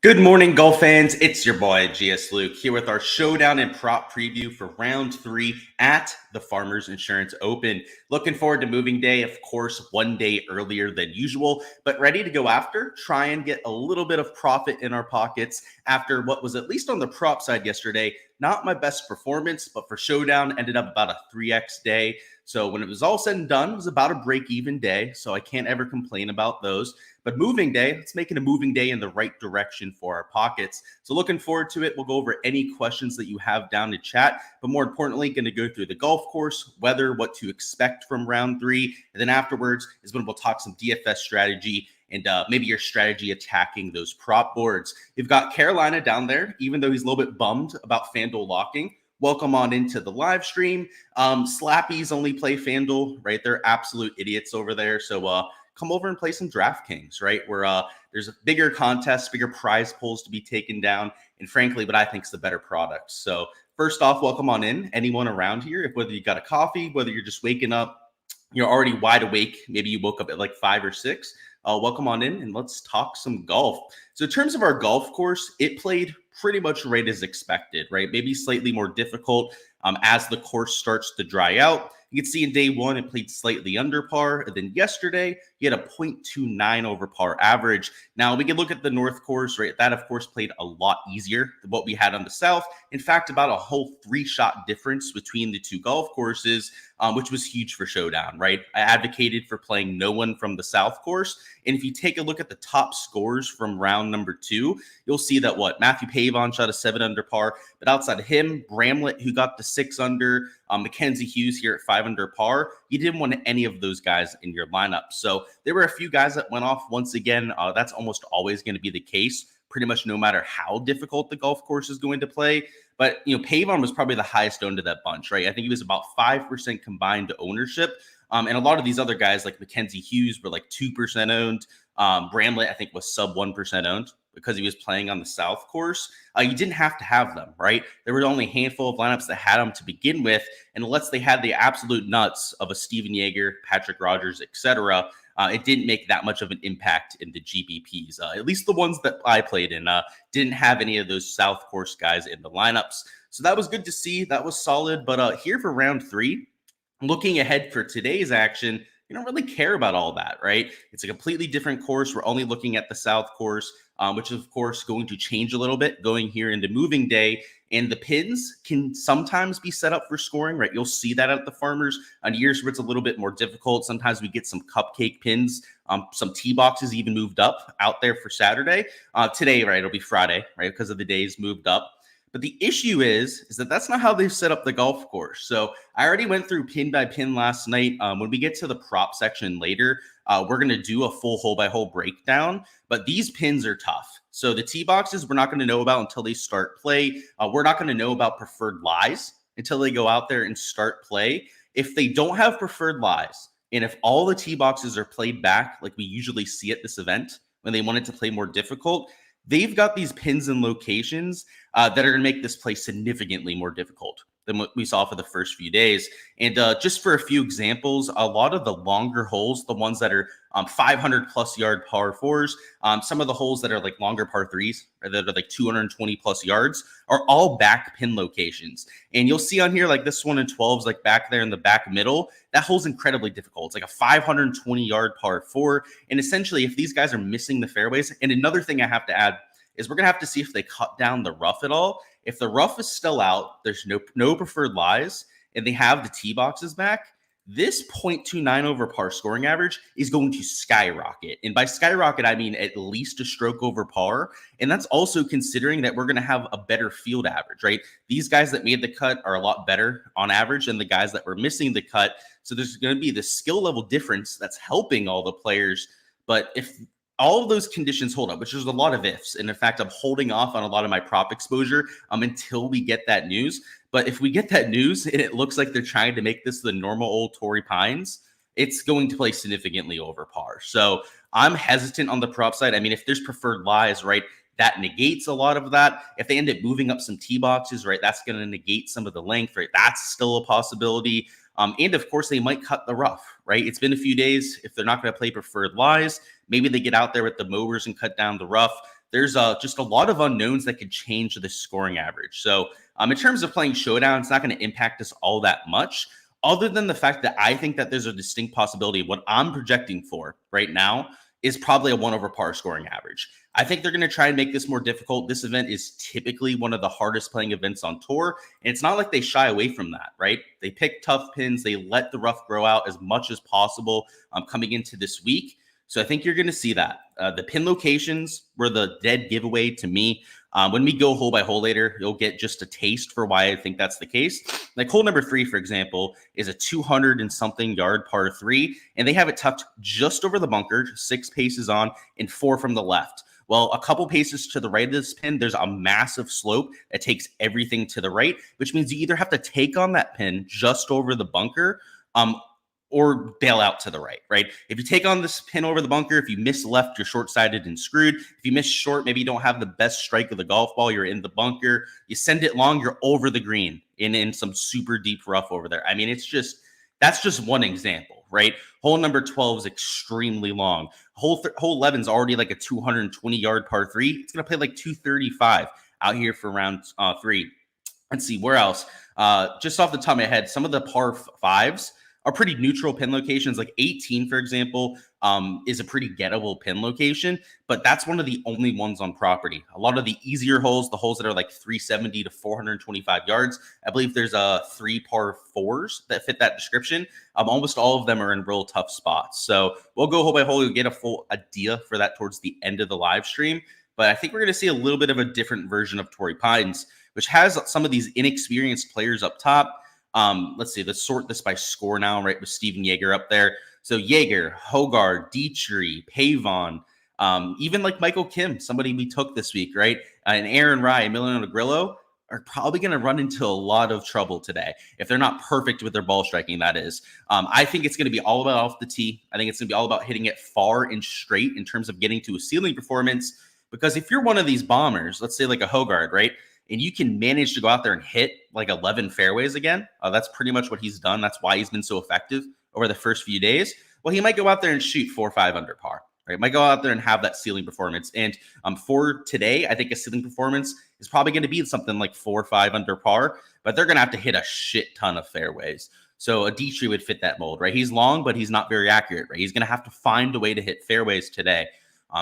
Good morning, golf fans. It's your boy, Gsluke, here with our showdown and prop preview for round 3 at the Farmers Insurance Open. Looking forward to moving day, of course, one day earlier than usual, but ready to go after, try and get a little bit of profit in our pockets after what was, at least on the prop side yesterday, not my best performance, but for showdown, ended up about a 3x day. So when it was all said and done, it was about a break-even day, so I can't ever complain about those. But moving day, let's make it a moving day in the right direction for our pockets. So looking forward to it. We'll go over any questions that you have down to chat, but more importantly, going to go through the golf course, weather, what to expect from round 3. And then afterwards is when we'll talk some DFS strategy and maybe your strategy attacking those prop boards. We've got Carolina down there, even though he's a little bit bummed about FanDuel locking. Welcome on into the live stream. Slappies only play FanDuel, right? They're absolute idiots over there. So come over and play some Draftkings, right? Where there's a bigger contest, bigger prize pools to be taken down, and frankly, what I think is the better product. So first off, welcome on in. Anyone around here, whether you got a coffee, whether you're just waking up, you're already wide awake, maybe you woke up at like 5 or 6, welcome on in and let's talk some golf. So in terms of our golf course, it played pretty much right as expected, right? Maybe slightly more difficult as the course starts to dry out. You can see in day 1, it played slightly under par. And then yesterday, you had a 0.29 over par average. Now, we can look at the North course, right? That, of course, played a lot easier than what we had on the South. In fact, about a whole 3-shot difference between the two golf courses, which was huge for Showdown, right? I advocated for playing no one from the South course. And if you take a look at the top scores from round number 2, you'll see that Matthew Pavon shot a 7 under par, but outside of him, Bramlett, who got the 6 under, Mackenzie Hughes here at 5 under par, you didn't want any of those guys in your lineup. So there were a few guys that went off once again. That's almost always going to be the case, pretty much no matter how difficult the golf course is going to play. But, Pavon was probably the highest owned of that bunch, right? I think he was about 5% combined ownership. And a lot of these other guys like Mackenzie Hughes were like 2% owned. Bramlett, I think, was sub 1% owned because he was playing on the South course. You didn't have to have them, right? There were only a handful of lineups that had them to begin with. And unless they had the absolute nuts of a Steven Yeager, Patrick Rogers, etc., it didn't make that much of an impact in the GBPs. At least the ones that I played in didn't have any of those South course guys in the lineups. So that was good to see. That was solid. But here for round 3, looking ahead for today's action, you don't really care about all that, right? It's a completely different course. We're only looking at the South course, which is, of course, going to change a little bit going here into moving day. And the pins can sometimes be set up for scoring, right? You'll see that at the Farmers on years where it's a little bit more difficult. Sometimes we get some cupcake pins. Some tee boxes even moved up out there for Saturday. Today, right, it'll be Friday, right, because of the days moved up. But the issue is that that's not how they've set up the golf course. So I already went through pin by pin last night. When we get to the prop section later, we're going to do a full hole by hole breakdown. But these pins are tough. So the tee boxes we're not going to know about until they start play. We're not going to know about preferred lies until they go out there and start play. If they don't have preferred lies, and if all the tee boxes are played back like we usually see at this event when they want it to play more difficult, they've got these pins and locations that are going to make this play significantly more difficult than what we saw for the first few days. And just for a few examples, a lot of the longer holes, the ones that are 500 plus yard par 4s, some of the holes that are like longer par 3s, or that are like 220 plus yards, are all back pin locations. And you'll see on here, like this one in 12s, like back there in the back middle, that hole's incredibly difficult. It's like a 520 yard par 4. And essentially, if these guys are missing the fairways, and another thing I have to add is we're going to have to see if they cut down the rough at all. If the rough is still out, there's no preferred lies, and they have the tee boxes back, this 0.29 over par scoring average is going to skyrocket. And by skyrocket, I mean at least a stroke over par. And that's also considering that we're going to have a better field average, right? These guys that made the cut are a lot better on average than the guys that were missing the cut. So there's going to be the skill level difference that's helping all the players. But if all of those conditions hold up, which is a lot of ifs. And in fact, I'm holding off on a lot of my prop exposure until we get that news. But if we get that news and it looks like they're trying to make this the normal old Torrey Pines, it's going to play significantly over par. So I'm hesitant on the prop side. I mean, if there's preferred lies, right, that negates a lot of that. If they end up moving up some tee boxes, right, that's going to negate some of the length, right? That's still a possibility. And of course, they might cut the rough, right? It's been a few days. If they're not going to play preferred lies, maybe they get out there with the mowers and cut down the rough. there's just a lot of unknowns that could change the scoring average. So in terms of playing Showdown, it's not going to impact us all that much, other than the fact that I think that there's a distinct possibility. What I'm projecting for right now is probably a 1 over par scoring average. I think they're going to try and make this more difficult. This event is typically one of the hardest playing events on tour, and it's not like they shy away from that, right? They pick tough pins. They let the rough grow out as much as possible coming into this week. So I think you're going to see that. The pin locations were the dead giveaway to me. When we go hole by hole later, you'll get just a taste for why I think that's the case. Like hole number 3, for example, is a 200 and something yard par 3, and they have it tucked just over the bunker, 6 paces on and 4 from the left. Well, a couple paces to the right of this pin, there's a massive slope that takes everything to the right, which means you either have to take on that pin just over the bunker, or bail out to the right? If you take on this pin over the bunker, if you miss left, you're short-sided and screwed. If you miss short, maybe you don't have the best strike of the golf ball, you're in the bunker. You send it long, you're over the green in some super deep rough over there. I mean, that's just one example, right? Hole number 12 is extremely long. Hole 11 is already like a 220-yard par 3. It's going to play like 235 out here for round 3. Let's see, where else? Just off the top of my head, some of the par 5s are pretty neutral pin locations. Like 18, for example, is a pretty gettable pin location, but that's one of the only ones on property. A lot of the easier holes, the holes that are like 370 to 425 yards, I believe there's 3 par 4s that fit that description. Almost all of them are in real tough spots. So we'll go hole by hole. You'll get a full idea for that towards the end of the live stream. But I think we're going to see a little bit of a different version of Torrey Pines, which has some of these inexperienced players up top. Let's see, let's sort this by score now, right? With Steven Yeager up there. So Yeager, Hogarth, Dietrich, Pavon, even like Michael Kim, somebody we took this week, right? And Aaron Rye, Emiliano Grillo are probably going to run into a lot of trouble today if they're not perfect with their ball striking, that is. I think it's going to be all about off the tee. I think it's going to be all about hitting it far and straight in terms of getting to a ceiling performance. Because if you're one of these bombers, let's say like a Hogarth, right? And you can manage to go out there and hit like 11 fairways again. That's pretty much what he's done. That's why he's been so effective over the first few days. Well, he might go out there and shoot 4 or 5 under par, right? Might go out there and have that ceiling performance. And for today, I think a ceiling performance is probably going to be something like 4 or 5 under par, but they're going to have to hit a shit ton of fairways. So a Dietrich would fit that mold, right? He's long, but he's not very accurate, right? He's going to have to find a way to hit fairways today.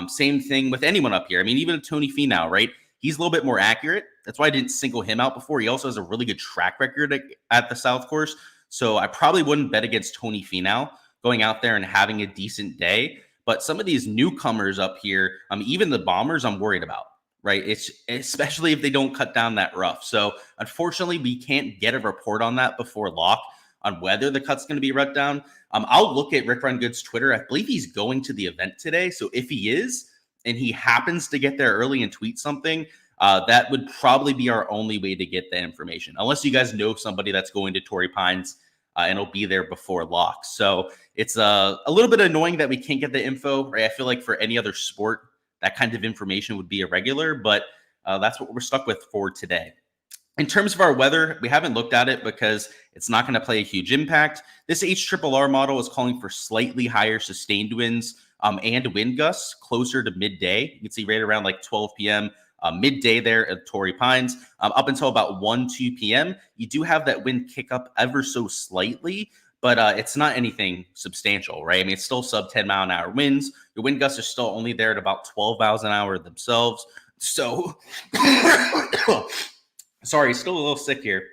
Same thing with anyone up here. I mean, even Tony Finau, right? He's a little bit more accurate. That's why I didn't single him out before. He also has a really good track record at the South Course. So I probably wouldn't bet against Tony Finau going out there and having a decent day. But some of these newcomers up here, even the bombers, I'm worried about, right? It's especially if they don't cut down that rough. So unfortunately, we can't get a report on that before lock on whether the cut's going to be rut down. I'll look at Rick Run Good's Twitter. I believe he's going to the event today. So if he is, and he happens to get there early and tweet something, that would probably be our only way to get that information. Unless you guys know somebody that's going to Torrey Pines and will be there before lock. So it's a little bit annoying that we can't get the info, right? I feel like for any other sport, that kind of information would be irregular, but that's what we're stuck with for today. In terms of our weather, we haven't looked at it because it's not going to play a huge impact. This HRRR model is calling for slightly higher sustained winds and wind gusts closer to midday. You can see right around like 12 p.m., midday there at Torrey Pines, up until about 1, 2 p.m. You do have that wind kick up ever so slightly, but it's not anything substantial, right? I mean, it's still sub 10 mile an hour winds. Your wind gusts are still only there at about 12 miles an hour themselves. So, sorry, still a little sick here.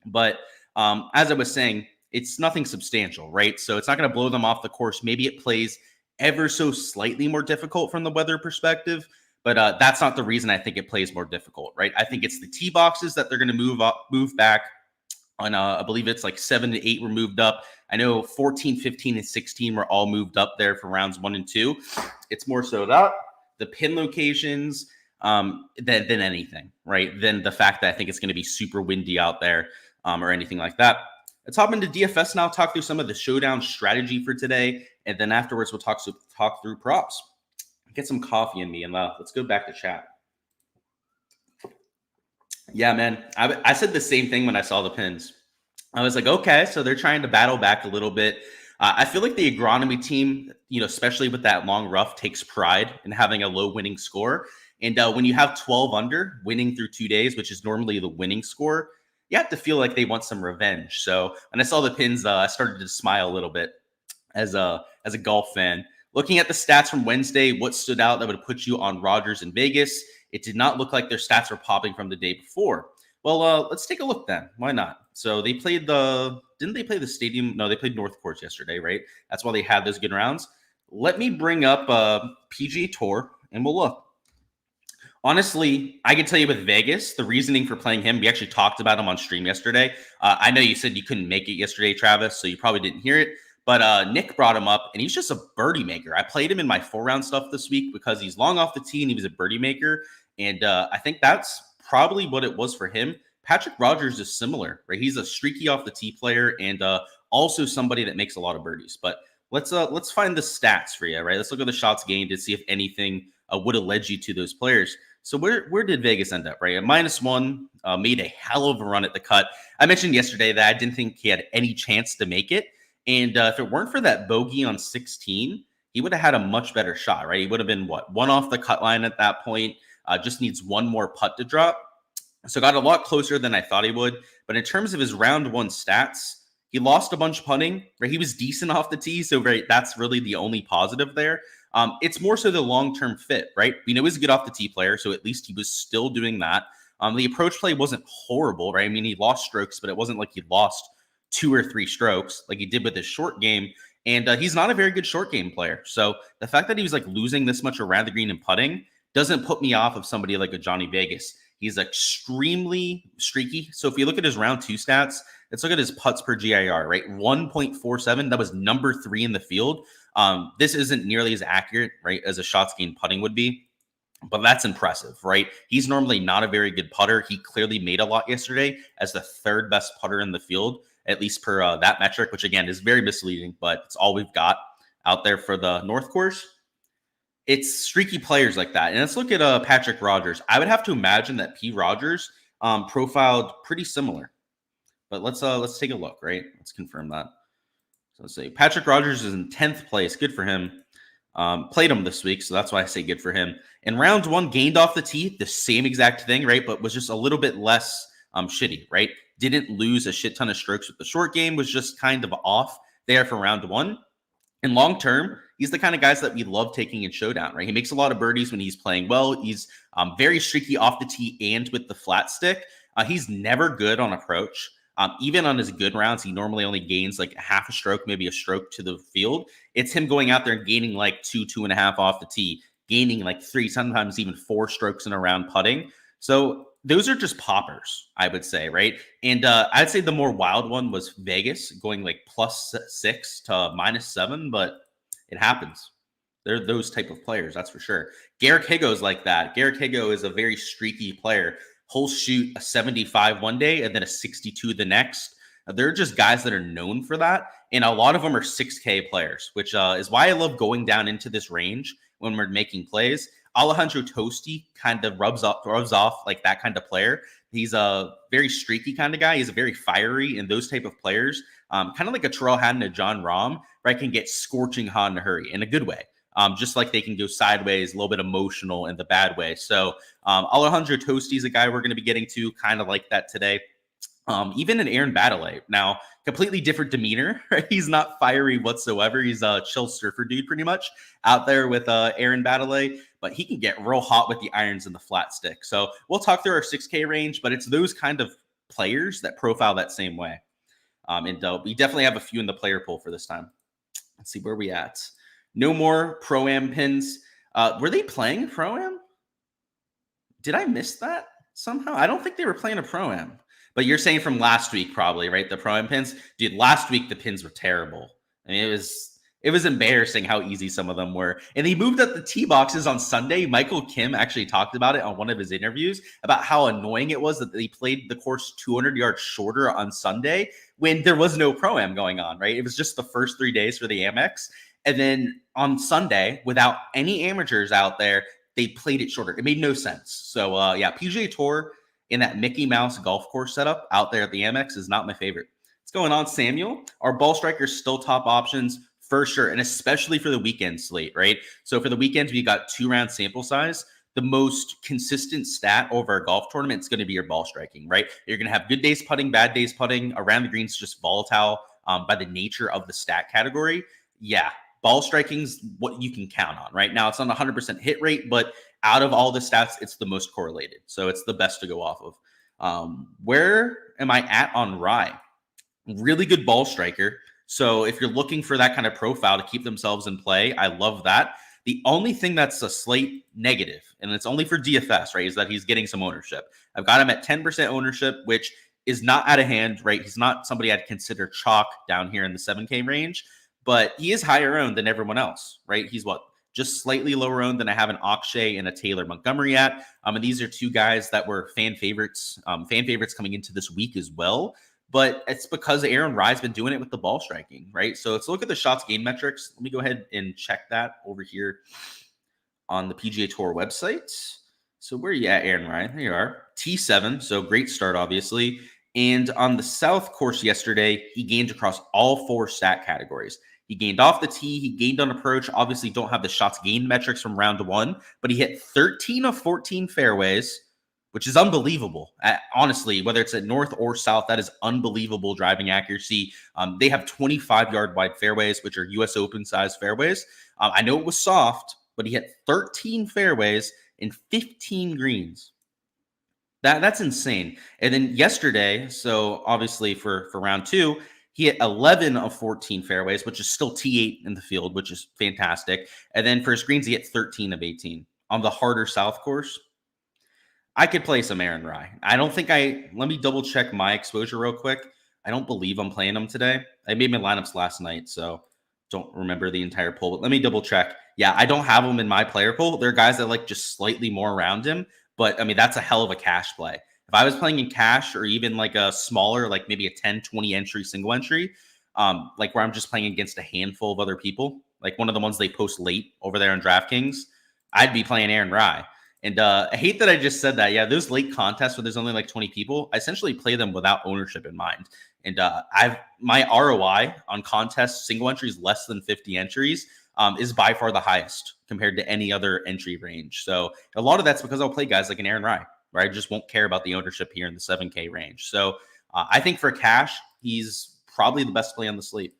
But as I was saying, it's nothing substantial, right? So it's not going to blow them off the course. Maybe it plays ever so slightly more difficult from the weather perspective, but that's not the reason I think it plays more difficult, right? I think it's the tee boxes that they're going to move back on. I believe it's like 7 to 8 were moved up. I know 14, 15, and 16 were all moved up there for rounds 1 and 2. It's more so that the pin locations than anything, right? Than the fact that I think it's going to be super windy out there or anything like that. Let's hop into DFS now, talk through some of the Showdown strategy for today, and then afterwards we'll talk through props. Get some coffee in me, and let's go back to chat. Yeah, man, I said the same thing when I saw the pins. I was like, okay, so they're trying to battle back a little bit. I feel like the agronomy team, especially with that long rough, takes pride in having a low winning score. And when you have 12 under winning through 2 days, which is normally the winning score, you have to feel like they want some revenge. So when I saw the pins, I started to smile a little bit as a golf fan. Looking at the stats from Wednesday, what stood out that would put you on Rogers in Vegas? It did not look like their stats were popping from the day before. Well, let's take a look then. Why not? So they played didn't they play the stadium? No, they played North Course yesterday, right? That's why they had those good rounds. Let me bring up PGA Tour and we'll look. Honestly, I can tell you with Vegas, the reasoning for playing him, we actually talked about him on stream yesterday. I know you said you couldn't make it yesterday, Travis, so you probably didn't hear it. But Nick brought him up, and he's just a birdie maker. I played him in my 4-round stuff this week because he's long off the tee, and he was a birdie maker. And I think that's probably what it was for him. Patrick Rogers is similar, right? He's a streaky off the tee player and also somebody that makes a lot of birdies. But let's find the stats for you, right? Let's look at the shots gained to see if anything would have led you to those players. So where did Vegas end up, right? At -1, made a hell of a run at the cut. I mentioned yesterday that I didn't think he had any chance to make it. And if it weren't for that bogey on 16, he would have had a much better shot, right? He would have been, one off the cut line at that point. Just needs one more putt to drop. So got a lot closer than I thought he would. But in terms of his round 1 stats, he lost a bunch putting, right? He was decent off the tee. So that's really the only positive there. It's more so the long-term fit, right? We know he's a good off the tee player, so at least he was still doing that. The approach play wasn't horrible, right? I mean, he lost strokes, but it wasn't like he lost 2 or 3 strokes like he did with his short game. And he's not a very good short game player. So the fact that he was like losing this much around the green and putting doesn't put me off of somebody like a Johnny Vegas. He's extremely streaky. So if you look at his round 2 stats, let's look at his putts per GIR, right? 1.47. That was number 3 in the field. This isn't nearly as accurate, right, as a shots gained putting would be, but that's impressive, right? He's normally not a very good putter. He clearly made a lot yesterday as the 3rd best putter in the field, at least per that metric, which again is very misleading, but it's all we've got out there for the North Course. It's streaky players like that. And let's look at Patrick Rogers. I would have to imagine that P. Rogers profiled pretty similar. But let's take a look, right? Let's confirm that. So let's say Patrick Rogers is in 10th place. Good for him. Played him this week, so that's why I say good for him. In round 1, gained off the tee, the same exact thing, right? But was just a little bit less shitty, right? Didn't lose a shit ton of strokes with the short game, was just kind of off there for round 1. And long term, he's the kind of guys that we love taking in Showdown, right? He makes a lot of birdies when he's playing well. He's very streaky off the tee and with the flat stick. He's never good on approach. Even on his good rounds, he normally only gains like half a stroke, maybe a stroke to the field. It's him going out there and gaining like 2.5 off the tee, gaining like 3, sometimes even 4 strokes in a round putting. So those are just poppers, I would say, right? And I'd say the more wild one was Vegas going like +6 to -7, but it happens. They're those type of players, that's for sure. Garrick Higgo's like that. Garrick Higgo is a very streaky player. He'll shoot a 75 one day and then a 62 the next. They're just guys that are known for that. And a lot of them are 6K players, which is why I love going down into this range when we're making plays. Alejandro Tosti kind of rubs off like that kind of player. He's a very streaky kind of guy. He's a very fiery, and those type of players, kind of like a Terrell Haddon and a John Rahm, right, can get scorching hot in a hurry in a good way. Just like they can go sideways, a little bit emotional in the bad way. So Alejandro Tosti is a guy we're going to be getting to kind of like that today. Even in Aaron Baddeley. Now, completely different demeanor. Right? He's not fiery whatsoever. He's a chill surfer dude pretty much out there with Aaron Baddeley. But he can get real hot with the irons and the flat stick. So we'll talk through our 6K range, but it's those kind of players that profile that same way. And we definitely have a few in the player pool for this time. Let's see where we at. No more Pro-Am pins. Were they playing Pro-Am? Did I miss that somehow? I don't think they were playing a Pro-Am. But you're saying from last week probably, right? The Pro-Am pins? Dude, last week the pins were terrible. I mean, it was embarrassing how easy some of them were. And he moved up the tee boxes on Sunday. Michael Kim actually talked about it on one of his interviews about how annoying it was that they played the course 200 yards shorter on Sunday when there was no Pro-Am going on, right? It was just the first 3 days for the Amex. And then on Sunday, without any amateurs out there, they played it shorter. It made no sense. So, yeah, PGA Tour in that Mickey Mouse golf course setup out there at the Amex is not my favorite. What's going on, Samuel? Our ball strikers still top options for sure, and especially for the weekend slate, right? So for the weekends, we got 2-round sample size. the most consistent stat over a golf tournament, it's going to be your ball striking, right? You're going to have good days putting, bad days putting. Around the greens, just volatile by the nature of the stat category. Yeah, ball striking's what you can count on, right? Now, it's not 100% hit rate, but out of all the stats, it's the most correlated. So it's the best to go off of. Where am I at on Rye? Really good ball striker. So if you're looking for that kind of profile to keep themselves in play, I love that. The only thing that's a slight negative, and it's only for DFS, right, is that he's getting some ownership. I've got him at 10% ownership, which is not out of hand, right? He's not somebody I'd consider chalk down here in the 7K range, but he is higher owned than everyone else, right? He's just slightly lower owned than I have an Akshay and a Taylor Montgomery at. And these are two guys that were fan favorites coming into this week as well. But it's because Aaron Rye's been doing it with the ball striking, right? So let's look at the shots gained metrics. Let me go ahead and check that over here on the PGA Tour website. So where are you at, Aaron Rye? There you are. T7, so great start, obviously. And on the South course yesterday, he gained across all 4 stat categories. He gained off the tee. He gained on approach. Obviously, don't have the shots gained metrics from round 1, but he hit 13 of 14 fairways, which is unbelievable. Honestly, whether it's at north or south, that is unbelievable driving accuracy. They have 25-yard wide fairways, which are U.S. Open size fairways. I know it was soft, but he hit 13 fairways and 15 greens. That's insane. And then yesterday, so obviously for round 2, he hit 11 of 14 fairways, which is still T8 in the field, which is fantastic. And then for his greens, he hit 13 of 18. On the harder South course, I could play some Aaron Rye. Let me double check my exposure real quick. I don't believe I'm playing him today. I made my lineups last night, so don't remember the entire pool, but let me double check. Yeah, I don't have him in my player pool. There are guys that like just slightly more around him, but that's a hell of a cash play. If I was playing in cash or even like a smaller, like maybe a 10, 20 entry, single entry, like where I'm just playing against a handful of other people, like one of the ones they post late over there on Draftkings, I'd be playing Aaron Rye. And I hate that I just said that. Yeah, those late contests where there's only like 20 people, I essentially play them without ownership in mind. And my ROI on contests, single entries less than 50 entries, is by far the highest compared to any other entry range. So a lot of that's because I'll play guys like an Aaron Rye, where I just won't care about the ownership here in the 7K range. So I think for cash, he's probably the best play on the slate.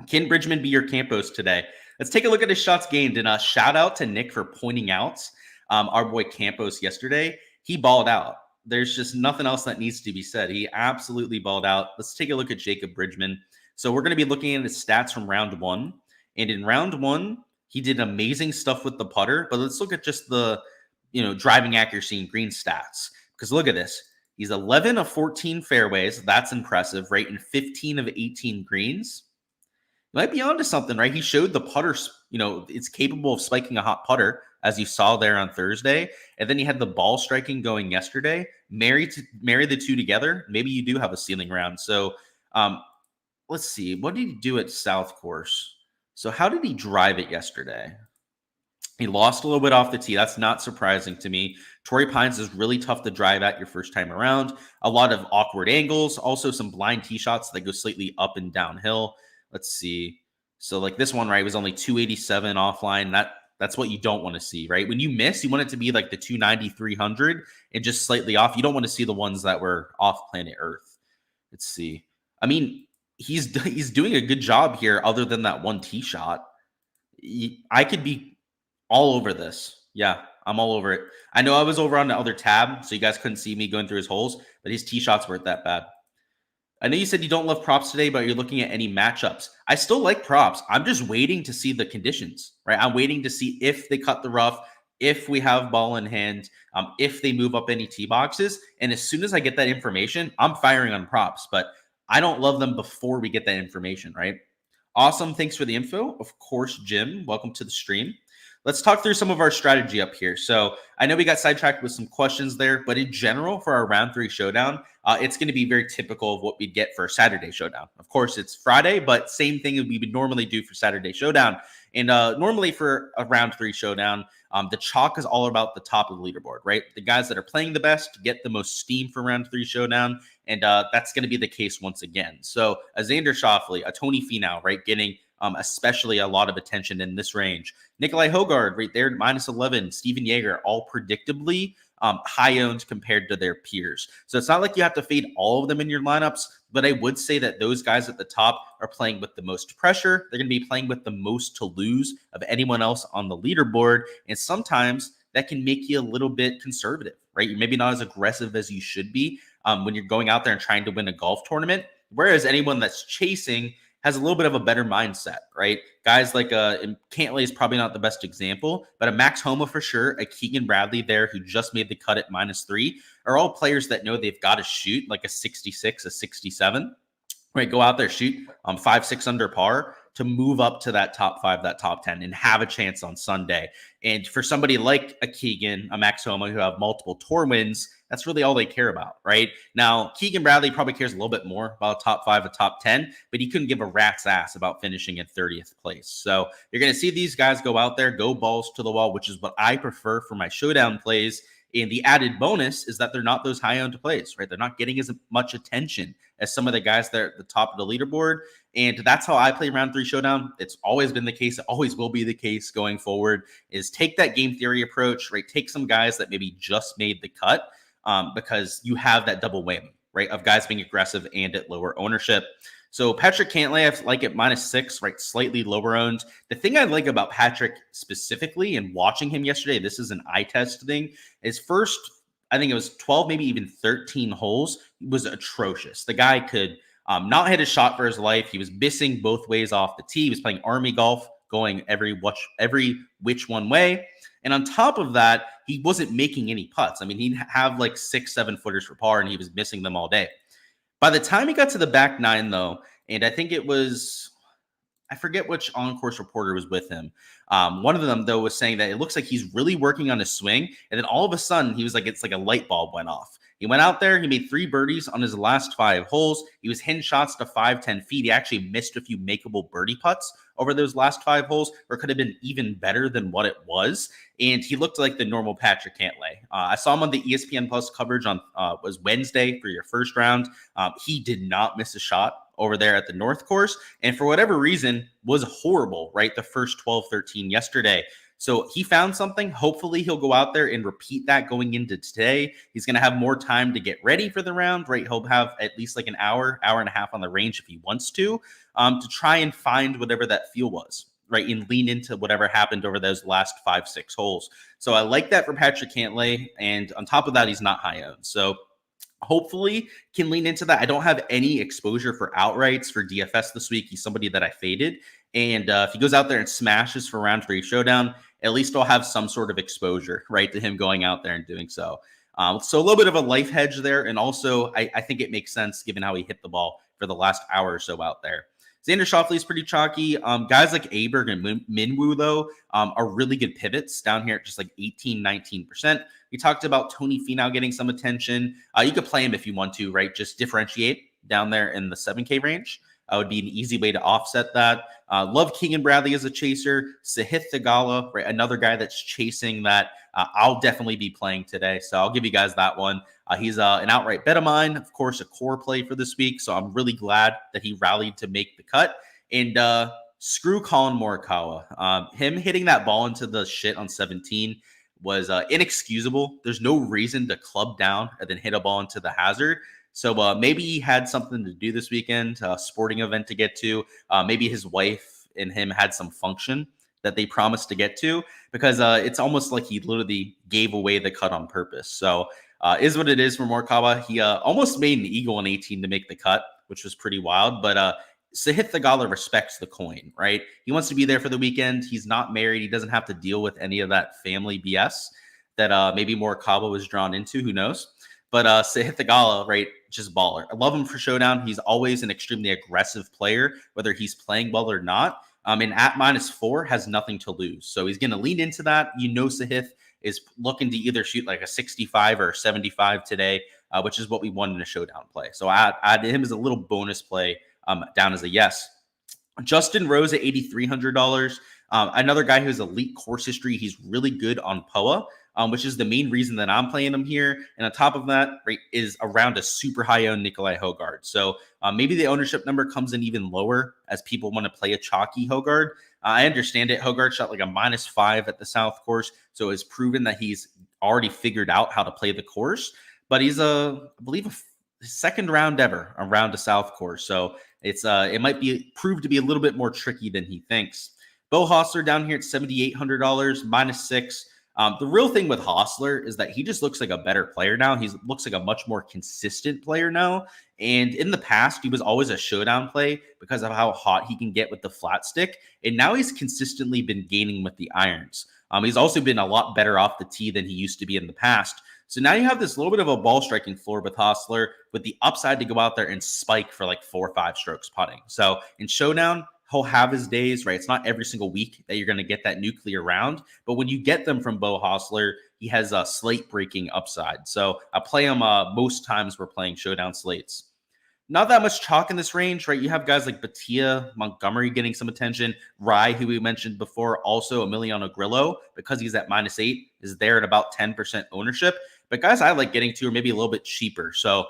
Can Bridgman be your Campos today? Let's take a look at his shots gained. And a shout out to Nick for pointing out our boy Campos yesterday. He balled out. There's just nothing else that needs to be said. He absolutely balled out. Let's take a look at Jacob Bridgman. So we're going to be looking at his stats from round 1. And in round 1, he did amazing stuff with the putter. But let's look at just the driving accuracy and green stats. Because look at this. He's 11 of 14 fairways. That's impressive, right? And 15 of 18 greens. Might be onto something, right? He showed the putter, it's capable of spiking a hot putter, as you saw there on Thursday. And then he had the ball striking going yesterday. Marry the two together, maybe you do have a ceiling round. So let's see. What did he do at South Course? So how did he drive it yesterday? He lost a little bit off the tee. That's not surprising to me. Torrey Pines is really tough to drive at your first time around. A lot of awkward angles. Also some blind tee shots that go slightly up and downhill. Let's see. So like this one, right, was only 287 offline. That's what you don't want to see, right? When you miss, you want it to be like the 290, 300 and just slightly off. You don't want to see the ones that were off planet Earth. Let's see. He's doing a good job here other than that one tee shot. I could be all over this. Yeah, I'm all over it. I know I was over on the other tab, so you guys couldn't see me going through his holes, but his tee shots weren't that bad. I know you said you don't love props today, but you're looking at any matchups. I still like props. I'm just waiting to see the conditions, right? I'm waiting to see if they cut the rough, if we have ball in hand, if they move up any tee boxes. And as soon as I get that information, I'm firing on props, but I don't love them before we get that information, right? Awesome. Thanks for the info. Of course, Jim, welcome to the stream. Let's talk through some of our strategy up here. So I know we got sidetracked with some questions there, but in general, for our round 3 showdown, it's going to be very typical of what we'd get for Saturday showdown. Of course, it's Friday, but same thing we would normally do for Saturday showdown. And normally for a round 3 showdown, the chalk is all about the top of the leaderboard, right? The guys that are playing the best get the most steam for round 3 showdown. And that's going to be the case once again. So a Xander Schauffele, a Tony Finau, right, getting especially a lot of attention in this range. Nikolai Hogard right there, -11. Steven Yeager, all predictably high owned compared to their peers. So it's not like you have to fade all of them in your lineups, but I would say that those guys at the top are playing with the most pressure. They're going to be playing with the most to lose of anyone else on the leaderboard. And sometimes that can make you a little bit conservative, right? You're maybe not as aggressive as you should be when you're going out there and trying to win a golf tournament. Whereas anyone that's chasing has a little bit of a better mindset, right? Guys like Cantlay is probably not the best example, but a Max Homa for sure, a Keegan Bradley there who just made the cut at -3 are all players that know they've got to shoot like a 66, a 67, right? Go out there, shoot 5-6 under par to move up to that top 5, that top 10, and have a chance on Sunday. And for somebody like a Keegan, a Max Homa who have multiple tour wins, that's really all they care about, right? Now, Keegan Bradley probably cares a little bit more about a top 5, a top 10, but he couldn't give a rat's ass about finishing in 30th place. So you're going to see these guys go out there, go balls to the wall, which is what I prefer for my showdown plays. And the added bonus is that they're not those high-owned plays, right? They're not getting as much attention as some of the guys that are at the top of the leaderboard. And that's how I play round 3 showdown. It's always been the case. It always will be the case going forward, is take that game theory approach, right? Take some guys that maybe just made the cut because you have that double whammy, right? Of guys being aggressive and at lower ownership. So Patrick Cantlay, I like it -6, right? Slightly lower owned. The thing I like about Patrick specifically and watching him yesterday, this is an eye test thing, is first, I think it was 12, maybe even 13 holes, was atrocious. The guy could not hit a shot for his life. He was missing both ways off the tee. He was playing Army golf, going every which one way. And on top of that, he wasn't making any putts. I mean, he'd have like 6-7 footers for par, and he was missing them all day. By the time he got to the back 9, though, and I think it was, I forget which on-course reporter was with him. One of them, though, was saying that it looks like he's really working on his swing. And then all of a sudden, he was like, it's like a light bulb went off. He went out there, he made 3 birdies on his last 5 holes. He was hitting shots to 5-10 feet. He actually missed a few makeable birdie putts over those last 5 holes, or it could have been even better than what it was. And he looked like the normal Patrick Cantlay. I saw him on the ESPN Plus coverage on was Wednesday for your first round. He did not miss a shot over there at the North Course, and for whatever reason was horrible, right? The first 12, 13 yesterday. So he found something. Hopefully he'll go out there and repeat that going into today. He's going to have more time to get ready for the round, right? He'll have at least like an hour and a half on the range if he wants to try and find whatever that feel was, right? And lean into whatever happened over those last 5-6 holes. So I like that for Patrick Cantlay. And on top of that, he's not high owned. So hopefully can lean into that. I don't have any exposure for outrights for DFS this week. He's somebody that I faded. And if he goes out there and smashes for round 3 showdown, at least I'll have some sort of exposure, right, to him going out there and doing so. So a little bit of a life hedge there. And also, I think it makes sense given how he hit the ball for the last hour or so out there. Xander Schauffele is pretty chalky. Guys like Aberg and Minwoo, though, are really good pivots down here at just like 18, 19%. We talked about Tony Finau getting some attention. You could play him if you want to, right? Just differentiate down there in the 7K range. Would be an easy way to offset that. Love Keegan Bradley as a chaser. Sahith Theegala, right? Another guy that's chasing that. I'll definitely be playing today. So I'll give you guys that one. He's an outright bet of mine. Of course, a core play for this week. So I'm really glad that he rallied to make the cut. And screw Colin Morikawa. Him hitting that ball into the shit on 17 was inexcusable. There's no reason to club down and then hit a ball into the hazard. So maybe he had something to do this weekend, a sporting event to get to. Maybe his wife and him had some function that they promised to get to, because it's almost like he literally gave away the cut on purpose. So is what it is for Morikawa. He almost made an eagle on 18 to make the cut, which was pretty wild. But Sahith Theegala respects the coin, right? He wants to be there for the weekend. He's not married. He doesn't have to deal with any of that family BS that maybe Morikawa was drawn into. Who knows? But Sahith Theegala, right, just baller. I love him for Showdown. He's always an extremely aggressive player, whether he's playing well or not. And at -4 has nothing to lose. So he's going to lean into that. Sahith is looking to either shoot like a 65 or 75 today, which is what we want in a Showdown play. So add him as a little bonus play down as a yes. Justin Rose at $8,300. Another guy who has elite course history. He's really good on POA. which is the main reason that I'm playing him here. And on top of that, right, is around a super high owned Nikolai Hogard. So maybe the ownership number comes in even lower as people want to play a chalky Hogard. I understand it. Hogard shot like a -5 at the South course, so it's proven that he's already figured out how to play the course. But he's I believe, a second round ever around the South course, so it might be proved to be a little bit more tricky than he thinks. Bo Hostler down here at $7,800, -6. The real thing with Hostler is that he just looks like a better player now. He looks like a much more consistent player now. And in the past, he was always a showdown play because of how hot he can get with the flat stick. And now he's consistently been gaining with the irons. He's also been a lot better off the tee than he used to be in the past. So now you have this little bit of a ball striking floor with Hostler with the upside to go out there and spike for like 4 or 5 strokes putting. So in Showdown, he'll have his days, right? It's not every single week that you're going to get that nuclear round, but when you get them from Bo Hostler, he has a slate breaking upside. So I play him most times we're playing Showdown slates. Not that much chalk in this range, right? You have guys like Batia, Montgomery getting some attention. Rye, who we mentioned before, also Emiliano Grillo, because he's at -8, is there at about 10% ownership. But guys I like getting to are maybe a little bit cheaper. So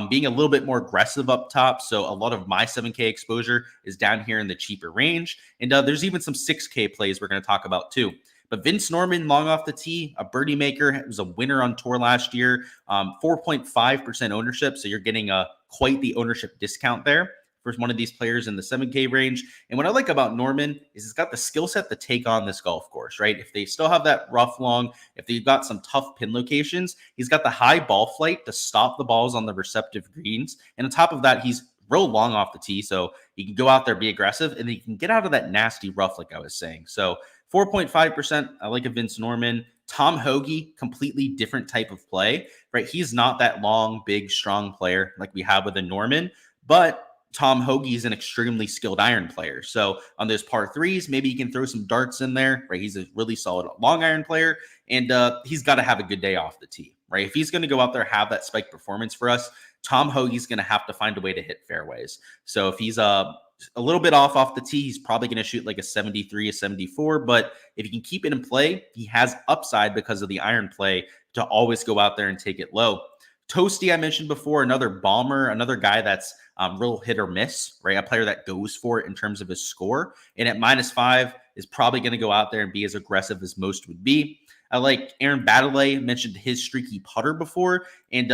being a little bit more aggressive up top. So a lot of my 7K exposure is down here in the cheaper range. And there's even some 6K plays we're going to talk about too. But Vince Norman, long off the tee, a birdie maker, was a winner on tour last year, 4.5% ownership. So you're getting quite the ownership discount there for one of these players in the 7K range. And what I like about Norman is he's got the skill set to take on this golf course, right? If they still have that rough long, if they've got some tough pin locations, he's got the high ball flight to stop the balls on the receptive greens. And on top of that, he's real long off the tee, so he can go out there, be aggressive, and he can get out of that nasty rough, like I was saying. So 4.5%, I like a Vince Norman. Tom Hoagie, completely different type of play, right? He's not that long, big, strong player like we have with a Norman, but Tom Hoagie is an extremely skilled iron player. So on those par threes, maybe he can throw some darts in there, right? He's a really solid long iron player, and he's got to have a good day off the tee, right? If he's going to go out there, have that spike performance for us, Tom Hoagie's going to have to find a way to hit fairways. So if he's a little bit off the tee, he's probably going to shoot like a 73, a 74. But if he can keep it in play, he has upside because of the iron play to always go out there and take it low. Toasty, I mentioned before, another bomber, another guy that's real hit or miss, right? A player that goes for it in terms of his score. And at -5 is probably going to go out there and be as aggressive as most would be. I like Aaron Baddeley, mentioned his streaky putter before. And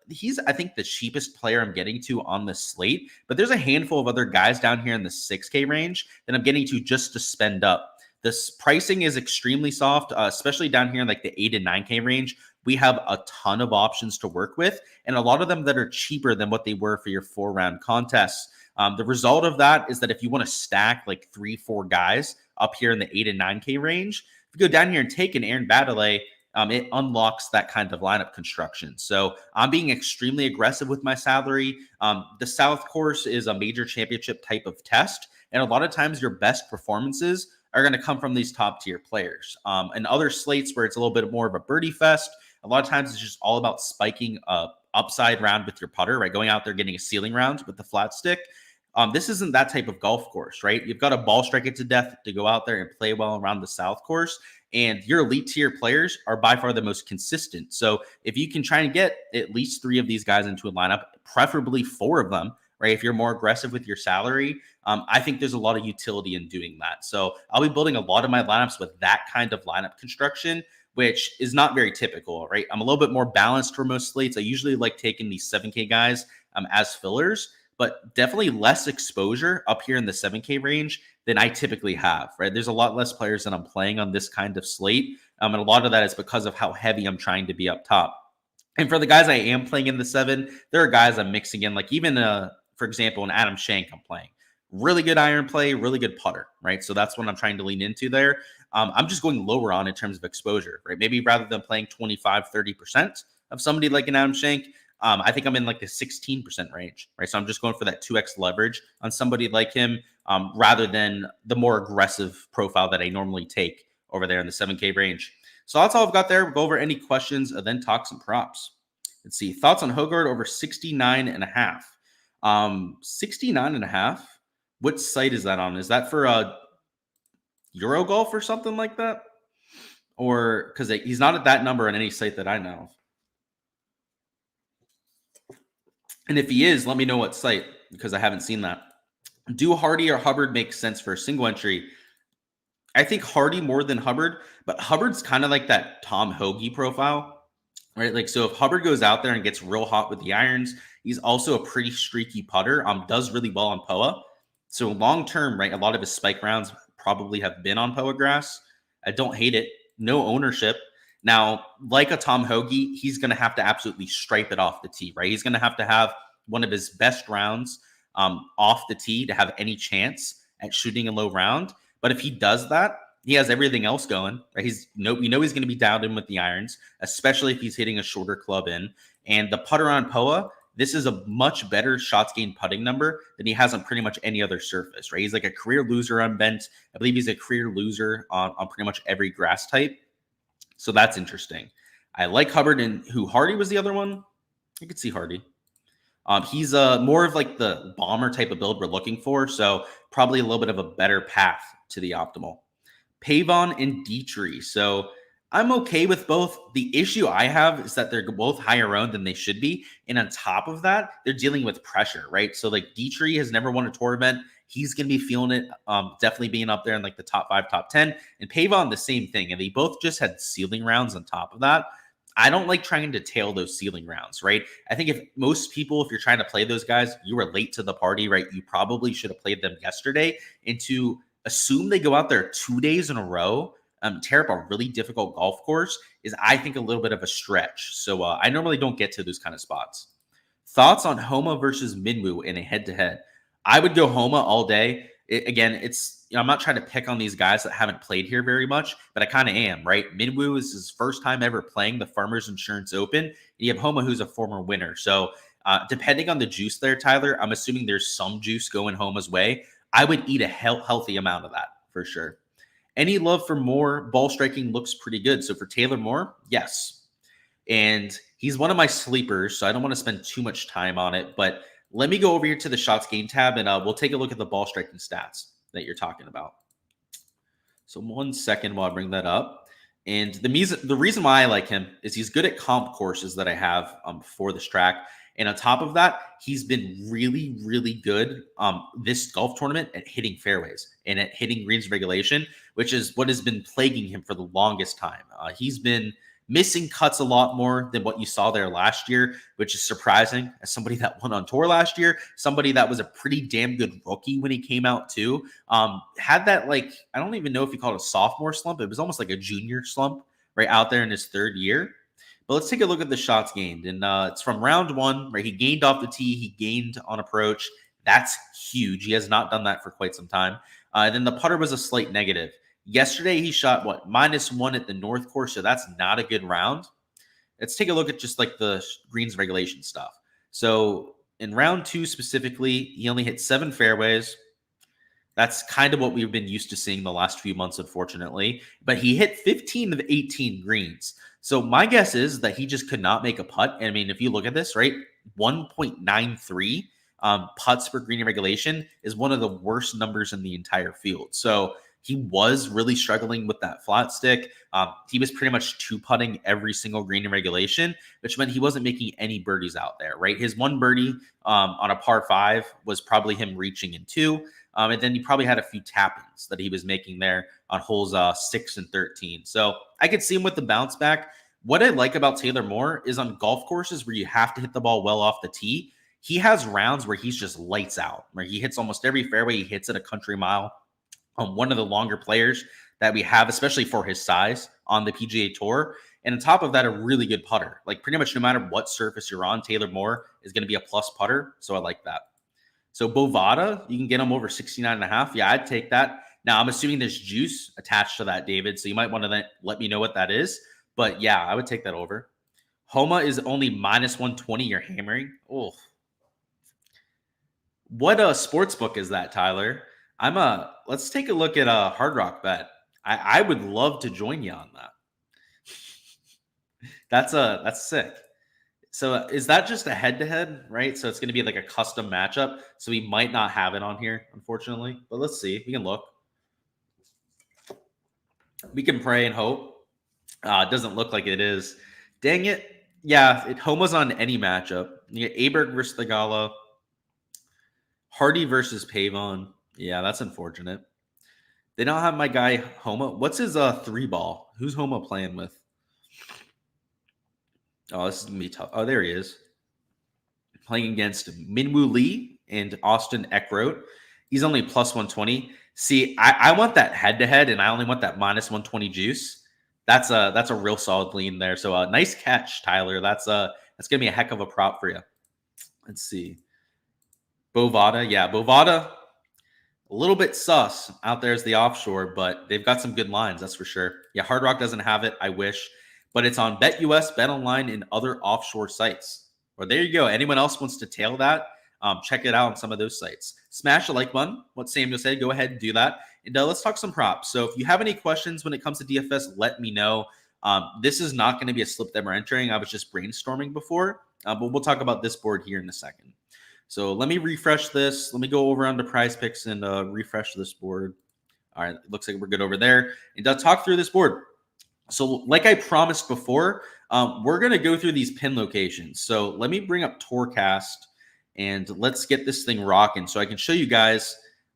he's, I think, the cheapest player I'm getting to on the slate. But there's a handful of other guys down here in the 6K range that I'm getting to just to spend up. This pricing is extremely soft, especially down here in like the 8 and 9K range. We have a ton of options to work with, and a lot of them that are cheaper than what they were for your 4-round contests. The result of that is that if you want to stack like 3-4 guys up here in the 8 and 9K range, if you go down here and take an Aaron Baddeley, it unlocks that kind of lineup construction. So I'm being extremely aggressive with my salary. The South course is a major championship type of test, and a lot of times your best performances are going to come from these top tier players. And other slates where it's a little bit more of a birdie fest, a lot of times it's just all about spiking a upside round with your putter, right? Going out there, getting a ceiling round with the flat stick. This isn't that type of golf course, right? You've got to ball strike it to death to go out there and play well around the South course. And your elite tier players are by far the most consistent. So if you can try and get at least 3 of these guys into a lineup, preferably 4 of them, right? If you're more aggressive with your salary, I think there's a lot of utility in doing that. So I'll be building a lot of my lineups with that kind of lineup construction, which is not very typical, right? I'm a little bit more balanced for most slates. I usually like taking these 7K guys as fillers, but definitely less exposure up here in the 7K range than I typically have, right? There's a lot less players that I'm playing on this kind of slate. And a lot of that is because of how heavy I'm trying to be up top. And for the guys I am playing in the 7, there are guys I'm mixing in, like even, for example, an Adam Shank I'm playing. Really good iron play, really good putter, right? So that's what I'm trying to lean into there. I'm just going lower on in terms of exposure, right? Maybe rather than playing 25, 30% of somebody like an Adam Shank, I think I'm in like the 16% range, right? So I'm just going for that 2x leverage on somebody like him rather than the more aggressive profile that I normally take over there in the 7K range. So that's all I've got there. We'll go over any questions and then talk some props. Let's see. Thoughts on Hogard over 69.5. 69.5. What site is that on? Is that for Eurogolf or something like that? or because he's not at that number on any site that I know of. And if he is, let me know what site because I haven't seen that. Do Hardy or Hubbard make sense for a single entry? I think Hardy more than Hubbard, but Hubbard's kind of like that Tom Hoagie profile, right? Like, so if Hubbard goes out there and gets real hot with the irons, he's also a pretty streaky putter, does really well on POA. So long term, right, a lot of his spike rounds probably have been on POA grass. I don't hate it. No ownership. Now, like a Tom Hoagie, he's going to have to absolutely stripe it off the tee, right? He's going to have one of his best rounds off the tee to have any chance at shooting a low round. But if he does that, he has everything else going. Right? We know he's going to be down in with the irons, especially if he's hitting a shorter club in. And the putter on POA, this is a much better shots gained putting number than he has on pretty much any other surface. Right? He's like a career loser on bent. I believe he's a career loser on pretty much every grass type. So that's interesting. I like Hubbard, and who Hardy was the other one. I could see Hardy. He's more of like the bomber type of build we're looking for, so probably a little bit of a better path to the optimal. Pavon and Dietrich. So I'm okay with both. The issue I have is that they're both higher owned than they should be. And on top of that, they're dealing with pressure, right? So like Dietrich has never won a tour event. He's going to be feeling it, definitely being up there in like the top 5, top 10. And Pavon, the same thing. And they both just had ceiling rounds on top of that. I don't like trying to tail those ceiling rounds, right? I think if you're trying to play those guys, you were late to the party, right? You probably should have played them yesterday. And to assume they go out there 2 days in a row, tear up a really difficult golf course is, I think, a little bit of a stretch. So I normally don't get to those kind of spots. Thoughts on Homa versus Minwoo in a head-to-head? I would go Homa all day. I'm not trying to pick on these guys that haven't played here very much, but I kind of am, right? Minwoo is his first time ever playing the Farmers Insurance Open. You have Homa, who's a former winner. So depending on the juice there, Tyler, I'm assuming there's some juice going Homa's way. I would eat a healthy amount of that for sure. Any love for Moore? Ball striking looks pretty good. So for Taylor Moore, yes. And he's one of my sleepers, so I don't want to spend too much time on it. But let me go over here to the shots game tab, and we'll take a look at the ball striking stats that you're talking about. So 1 second while I bring that up. And the reason why I like him is he's good at comp courses that I have for this track. And on top of that, he's been really, really good this golf tournament at hitting fairways and at hitting greens regulation, which is what has been plaguing him for the longest time. He's been missing cuts a lot more than what you saw there last year, which is surprising as somebody that won on tour last year, somebody that was a pretty damn good rookie when he came out too. Had that, like, I don't even know if you call it a sophomore slump. It was almost like a junior slump right out there in his third year. But let's take a look at the shots gained. And it's from round 1, right? He gained off the tee. He gained on approach. That's huge. He has not done that for quite some time. And then the putter was a slight negative. Yesterday, he shot, -1 at the North Course, so that's not a good round. Let's take a look at just like the greens regulation stuff. So in round 2 specifically, he only hit 7 fairways. That's kind of what we've been used to seeing the last few months, unfortunately. But he hit 15 of 18 greens. So my guess is that he just could not make a putt. And I mean, if you look at this, right, 1.93 putts per green regulation is one of the worst numbers in the entire field. So he was really struggling with that flat stick. He was pretty much 2-putting every single green in regulation, which meant he wasn't making any birdies out there, right? His one birdie on a par 5 was probably him reaching in 2. And then he probably had a few tap-ins that he was making there on holes 6 and 13. So I could see him with the bounce back. What I like about Taylor Moore is on golf courses where you have to hit the ball well off the tee, he has rounds where he's just lights out, where he hits almost every fairway. He hits it a country mile. One of the longer players that we have, especially for his size on the PGA Tour. And on top of that, a really good putter. Like pretty much no matter what surface you're on, Taylor Moore is going to be a plus putter. So I like that. So Bovada, you can get him over 69.5. Yeah, I'd take that. Now, I'm assuming there's juice attached to that, David. So you might want to let me know what that is. But yeah, I would take that over. Homa is only -120. You're hammering. Oh, what a sports book is that, Tyler? Let's take a look at a Hard Rock Bet. I would love to join you on that. That's sick. So is that just a head-to-head, right? So it's going to be like a custom matchup. So we might not have it on here, unfortunately. But let's see. We can look. We can pray and hope. It doesn't look like it is. Dang it. Yeah, Homa's on any matchup. You get Aberg versus Thagala, Hardy versus Pavon. Yeah, that's unfortunate. They don't have my guy Homa. What's his 3 ball? Who's Homa playing with? Oh, this is gonna be tough. Oh, there he is. Playing against Minwoo Lee and Austin Eckroat. He's only plus 120. See, I want that head to head, and I only want that minus 120 juice. That's a real solid lean there. So nice catch, Tyler. That's gonna be a heck of a prop for you. Let's see. Bovada, yeah, Bovada, a little bit sus out there as the offshore, but they've got some good lines, that's for sure. Yeah, Hard Rock doesn't have it. I wish, but it's on BetUS, BetOnline, and other offshore sites. Or there you go. Anyone else wants to tail that? Check it out on some of those sites. Smash the like button. What Samuel said, go ahead and do that. And let's talk some props. So if you have any questions when it comes to DFS, let me know. This is not going to be a slip that we're entering. I was just brainstorming before, but we'll talk about this board here in a second. So let me refresh this. Let me go over onto Prize Picks and refresh this board. All right, looks like we're good over there. And talk through this board. So like I promised before, we're going to go through these pin locations. So let me bring up Torcast and let's get this thing rocking so I can show you guys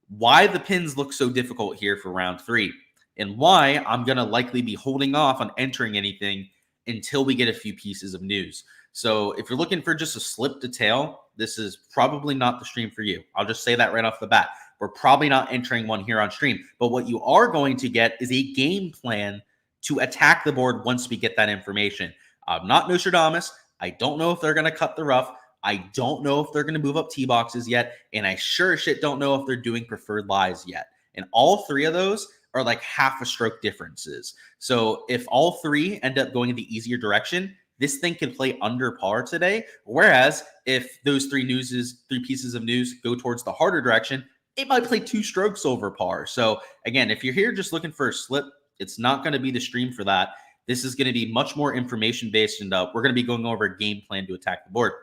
why the pins look so difficult here for round 3 and why I'm going to likely be holding off on entering anything until we get a few pieces of news. So if you're looking for just a slip to tail, this is probably not the stream for you. I'll just say that right off the bat. We're probably not entering one here on stream. But what you are going to get is a game plan to attack the board once we get that information. I'm not Nostradamus. I don't know if they're going to cut the rough. I don't know if they're going to move up tee boxes yet. And I sure as shit don't know if they're doing preferred lies yet. And all 3 of those are like half a stroke differences. So if all 3 end up going in the easier direction, this thing can play under par today. Whereas if those 3 pieces of news go towards the harder direction, it might play 2 strokes over par. So again, if you're here just looking for a slip, it's not going to be the stream for that. This is going to be much more information based, and we're going to be going over a game plan to attack the board.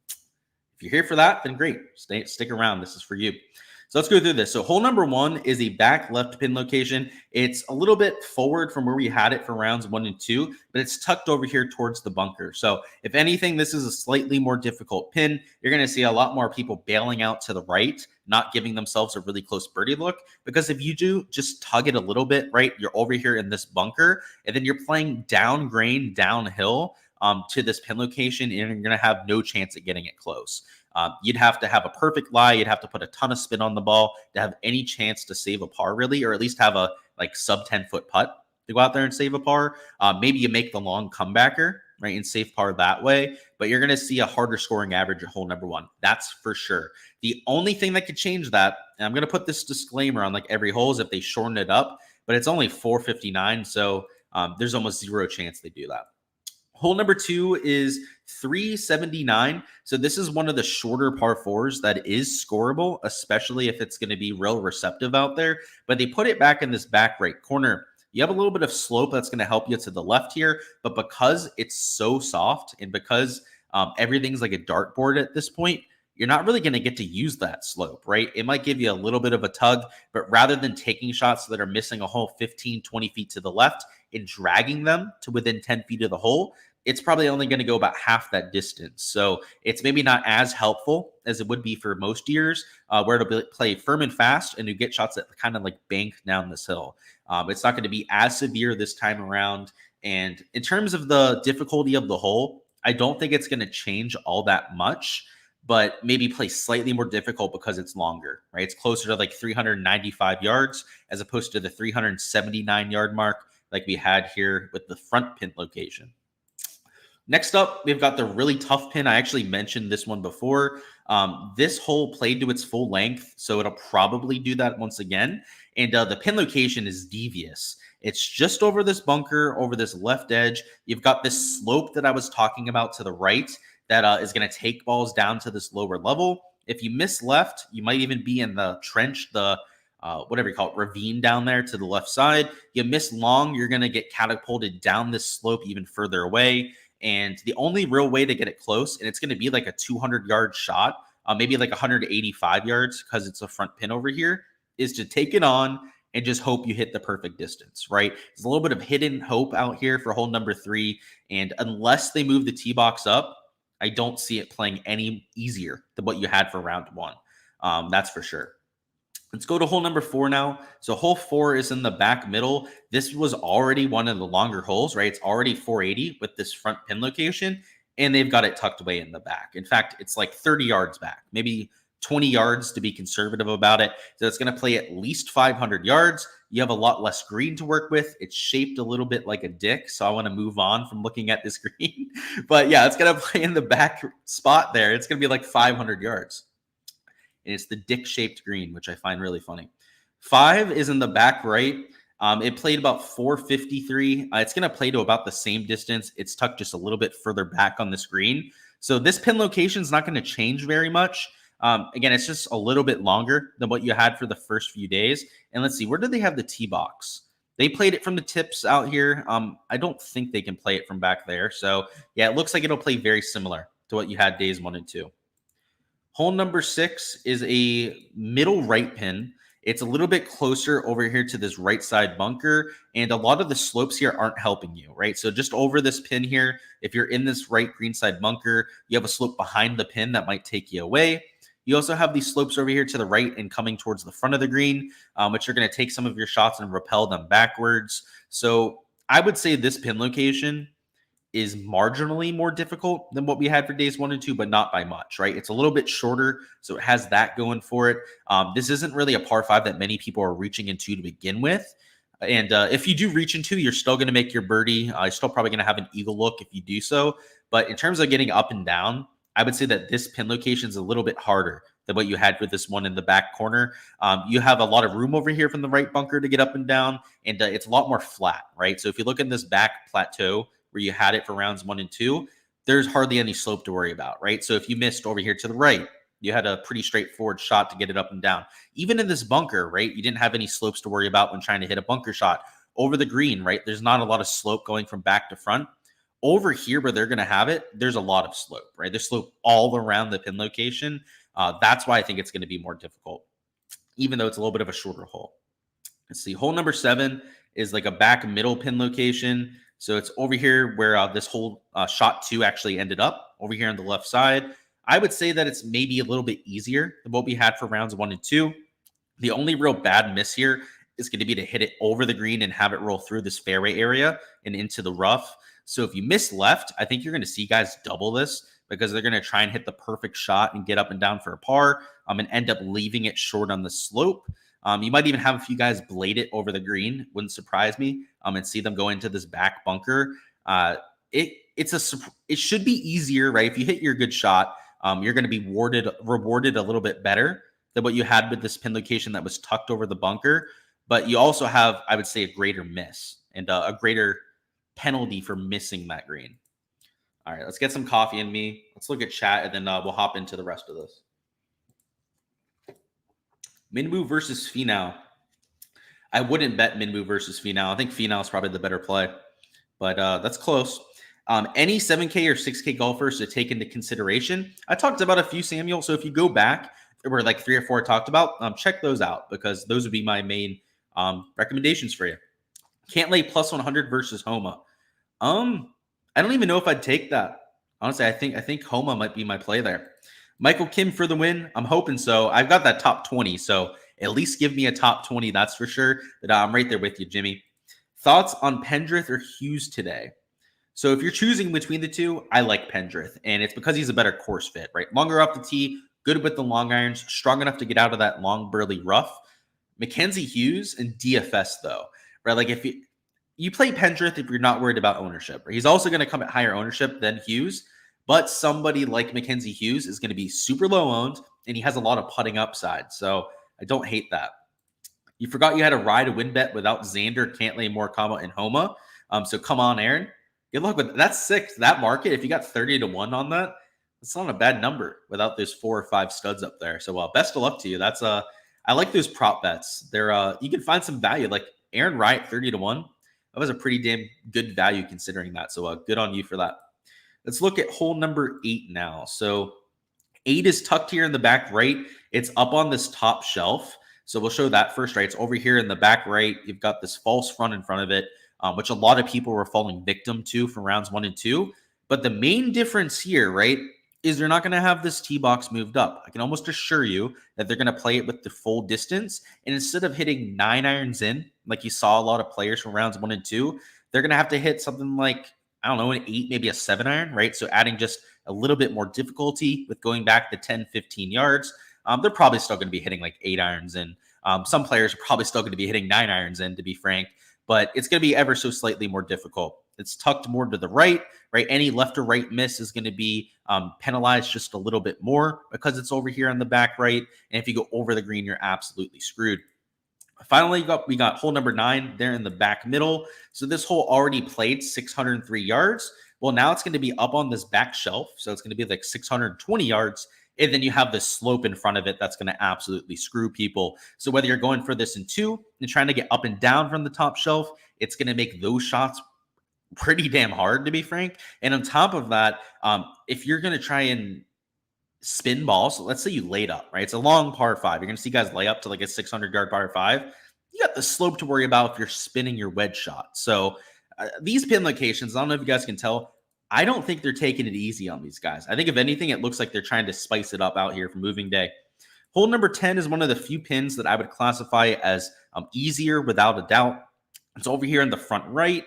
If you're here for that, then great. Stick around. This is for you. So let's go through this. So hole number 1 is a back left pin location. It's a little bit forward from where we had it for rounds 1 and 2, but it's tucked over here towards the bunker. So if anything, this is a slightly more difficult pin. You're going to see a lot more people bailing out to the right, not giving themselves a really close birdie look, because if you do just tug it a little bit, right, you're over here in this bunker, and then you're playing down grain, downhill to this pin location, and you're going to have no chance at getting it close. You'd have to have a perfect lie. You'd have to put a ton of spin on the ball to have any chance to save a par, really, or at least have a like sub 10-foot putt to go out there and save a par. Maybe you make the long comebacker, right, and save par that way. But you're going to see a harder scoring average at hole number 1. That's for sure. The only thing that could change that, and I'm going to put this disclaimer on like every hole, is if they shorten it up, but it's only 459. So there's almost zero chance they do that. Hole number 2 is 379. So this is one of the shorter par 4s that is scoreable, especially if it's going to be real receptive out there. But they put it back in this back right corner. You have a little bit of slope that's going to help you to the left here. But because it's so soft and because everything's like a dartboard at this point, you're not really going to get to use that slope, right? It might give you a little bit of a tug, but rather than taking shots that are missing a hole 15, 20 feet to the left and dragging them to within 10 feet of the hole, it's probably only going to go about half that distance. So it's maybe not as helpful as it would be for most years, where it'll play firm and fast and you get shots that kind of like bank down this hill. It's not going to be as severe this time around. And in terms of the difficulty of the hole, I don't think it's going to change all that much, but maybe play slightly more difficult because it's longer, right? It's closer to like 395 yards as opposed to the 379 yard mark like we had here with the front pin location. Next up, we've got the really tough pin. I actually mentioned this one before. This hole played to its full length, so it'll probably do that once again. And the pin location is devious. It's just over this bunker, over this left edge. You've got this slope that I was talking about to the right that is going to take balls down to this lower level. If you miss left, you might even be in the trench, the whatever you call it, ravine down there to the left side. You miss long, you're going to get catapulted down this slope even further away. And the only real way to get it close, and it's going to be like a 200-yard shot, maybe like 185 yards because it's a front pin over here, is to take it on and just hope you hit the perfect distance, right? There's a little bit of hidden hope out here for hole number 3. And unless they move the tee box up, I don't see it playing any easier than what you had for round 1. That's for sure. Let's go to hole number 4 now. So hole 4 is in the back middle. This was already one of the longer holes, right? It's already 480 with this front pin location, and they've got it tucked away in the back. In fact, it's like 30 yards back, maybe 20 yards to be conservative about it. So it's going to play at least 500 yards. You have a lot less green to work with. It's shaped a little bit like a dick, so I want to move on from looking at this green. But yeah, it's going to play in the back spot there. It's going to be like 500 yards. And it's the dick-shaped green, which I find really funny. 5 is in the back right. It played about 453. It's going to play to about the same distance. It's tucked just a little bit further back on the screen. So this pin location is not going to change very much. Again, it's just a little bit longer than what you had for the first few days. And let's see, where did they have the tee box? They played it from the tips out here. I don't think they can play it from back there. So yeah, it looks like it'll play very similar to what you had days 1 and 2. Hole number 6 is a middle right pin. It's a little bit closer over here to this right side bunker, and a lot of the slopes here aren't helping you, right? So just over this pin here, if you're in this right green side bunker, you have a slope behind the pin that might take you away. You also have these slopes over here to the right and coming towards the front of the green, which are going to take some of your shots and repel them backwards. So I would say this pin location is marginally more difficult than what we had for days 1 and 2, but not by much, right? It's a little bit shorter, so it has that going for it. This isn't really a par 5 that many people are reaching into to begin with. And if you do reach into, you're still going to make your birdie. You're still probably going to have an eagle look if you do so. But in terms of getting up and down, I would say that this pin location is a little bit harder than what you had with this one in the back corner. You have a lot of room over here from the right bunker to get up and down, and it's a lot more flat, right? So if you look in this back plateau, where you had it for rounds 1 and 2, there's hardly any slope to worry about, right? So if you missed over here to the right, you had a pretty straightforward shot to get it up and down. Even in this bunker, right, you didn't have any slopes to worry about when trying to hit a bunker shot. Over the green, right, there's not a lot of slope going from back to front. Over here where they're going to have it, there's a lot of slope, right? There's slope all around the pin location. That's why I think it's going to be more difficult, even though it's a little bit of a shorter hole. Let's see, hole number 7 is like a back middle pin location. So it's over here where this whole shot 2 actually ended up, over here on the left side. I would say that it's maybe a little bit easier than what we had for rounds 1 and 2. The only real bad miss here is going to be to hit it over the green and have it roll through this fairway area and into the rough. So if you miss left, I think you're going to see guys double this because they're going to try and hit the perfect shot and get up and down for a par and end up leaving it short on the slope. You might even have a few guys blade it over the green. Wouldn't surprise me. And see them go into this back bunker. It should be easier, right? If you hit your good shot, you're going to be rewarded a little bit better than what you had with this pin location that was tucked over the bunker. But you also have, I would say, a greater miss and a greater penalty for missing that green. All right, let's get some coffee in me. Let's look at chat, and then we'll hop into the rest of this. Minwoo versus Finau. I wouldn't bet Minwoo versus Finau. I think Finau is probably the better play, but that's close. Any 7K or 6K golfers to take into consideration. I talked about a few, Samuel. So if you go back, there were like 3 or 4 I talked about. Check those out because those would be my main recommendations for you. Cantlay plus 100 versus Homa. I don't even know if I'd take that. Honestly, I think Homa might be my play there. Michael Kim for the win. I'm hoping so. I've got that top 20, so at least give me a top 20, that's for sure. But I'm right there with you, Jimmy. Thoughts on Pendrith or Hughes today? So if you're choosing between the two, I like Pendrith, and it's because he's a better course fit, right? Longer off the tee, good with the long irons, strong enough to get out of that long, burly rough. Mackenzie Hughes and DFS, though, right? Like if you play Pendrith if you're not worried about ownership. Right? He's also going to come at higher ownership than Hughes, but somebody like Mackenzie Hughes is going to be super low owned, and he has a lot of putting upside. So I don't hate that. You forgot you had a ride to win bet without Xander, Cantlay, Morikawa, and Homa. So come on, Aaron. Good luck with that. That's 6. That market, if you got 30-1 on that, that's not a bad number without those 4 or 5 studs up there. So best of luck to you. That's I like those prop bets. They're you can find some value. Like Aaron Wright, 30-1. That was a pretty damn good value considering that. So good on you for that. Let's look at hole number 8 now. So 8 is tucked here in the back right. It's up on this top shelf. So we'll show that first, right? It's over here in the back right. You've got this false front in front of it, which a lot of people were falling victim to from rounds 1 and 2. But the main difference here, right, is they're not going to have this tee box moved up. I can almost assure you that they're going to play it with the full distance. And instead of hitting 9 irons in, like you saw a lot of players from rounds 1 and 2, they're going to have to hit something like, I don't know, an 8, maybe a 7 iron, right? So adding just a little bit more difficulty with going back to 10, 15 yards. They're probably still going to be hitting like 8 irons in. Some players are probably still going to be hitting 9 irons in, to be frank, but it's going to be ever so slightly more difficult. It's tucked more to the right? Any left or right miss is going to be penalized just a little bit more because it's over here on the back right. And if you go over the green, you're absolutely screwed. Finally, we got hole number 9 there in the back middle. So this hole already played 603 yards. Well, now it's going to be up on this back shelf. So it's going to be like 620 yards. And then you have this slope in front of it that's going to absolutely screw people. So whether you're going for this in 2 and trying to get up and down from the top shelf, it's going to make those shots pretty damn hard, to be frank. And on top of that, if you're going to try and spin balls, so let's say you laid up, right? It's a long par 5. You're going to see guys lay up to like a 600-yard par 5. You got the slope to worry about if you're spinning your wedge shot. So these pin locations, I don't know if you guys can tell, I don't think they're taking it easy on these guys. I think if anything, it looks like they're trying to spice it up out here for moving day. Hole number 10 is one of the few pins that I would classify as easier without a doubt. It's over here in the front right.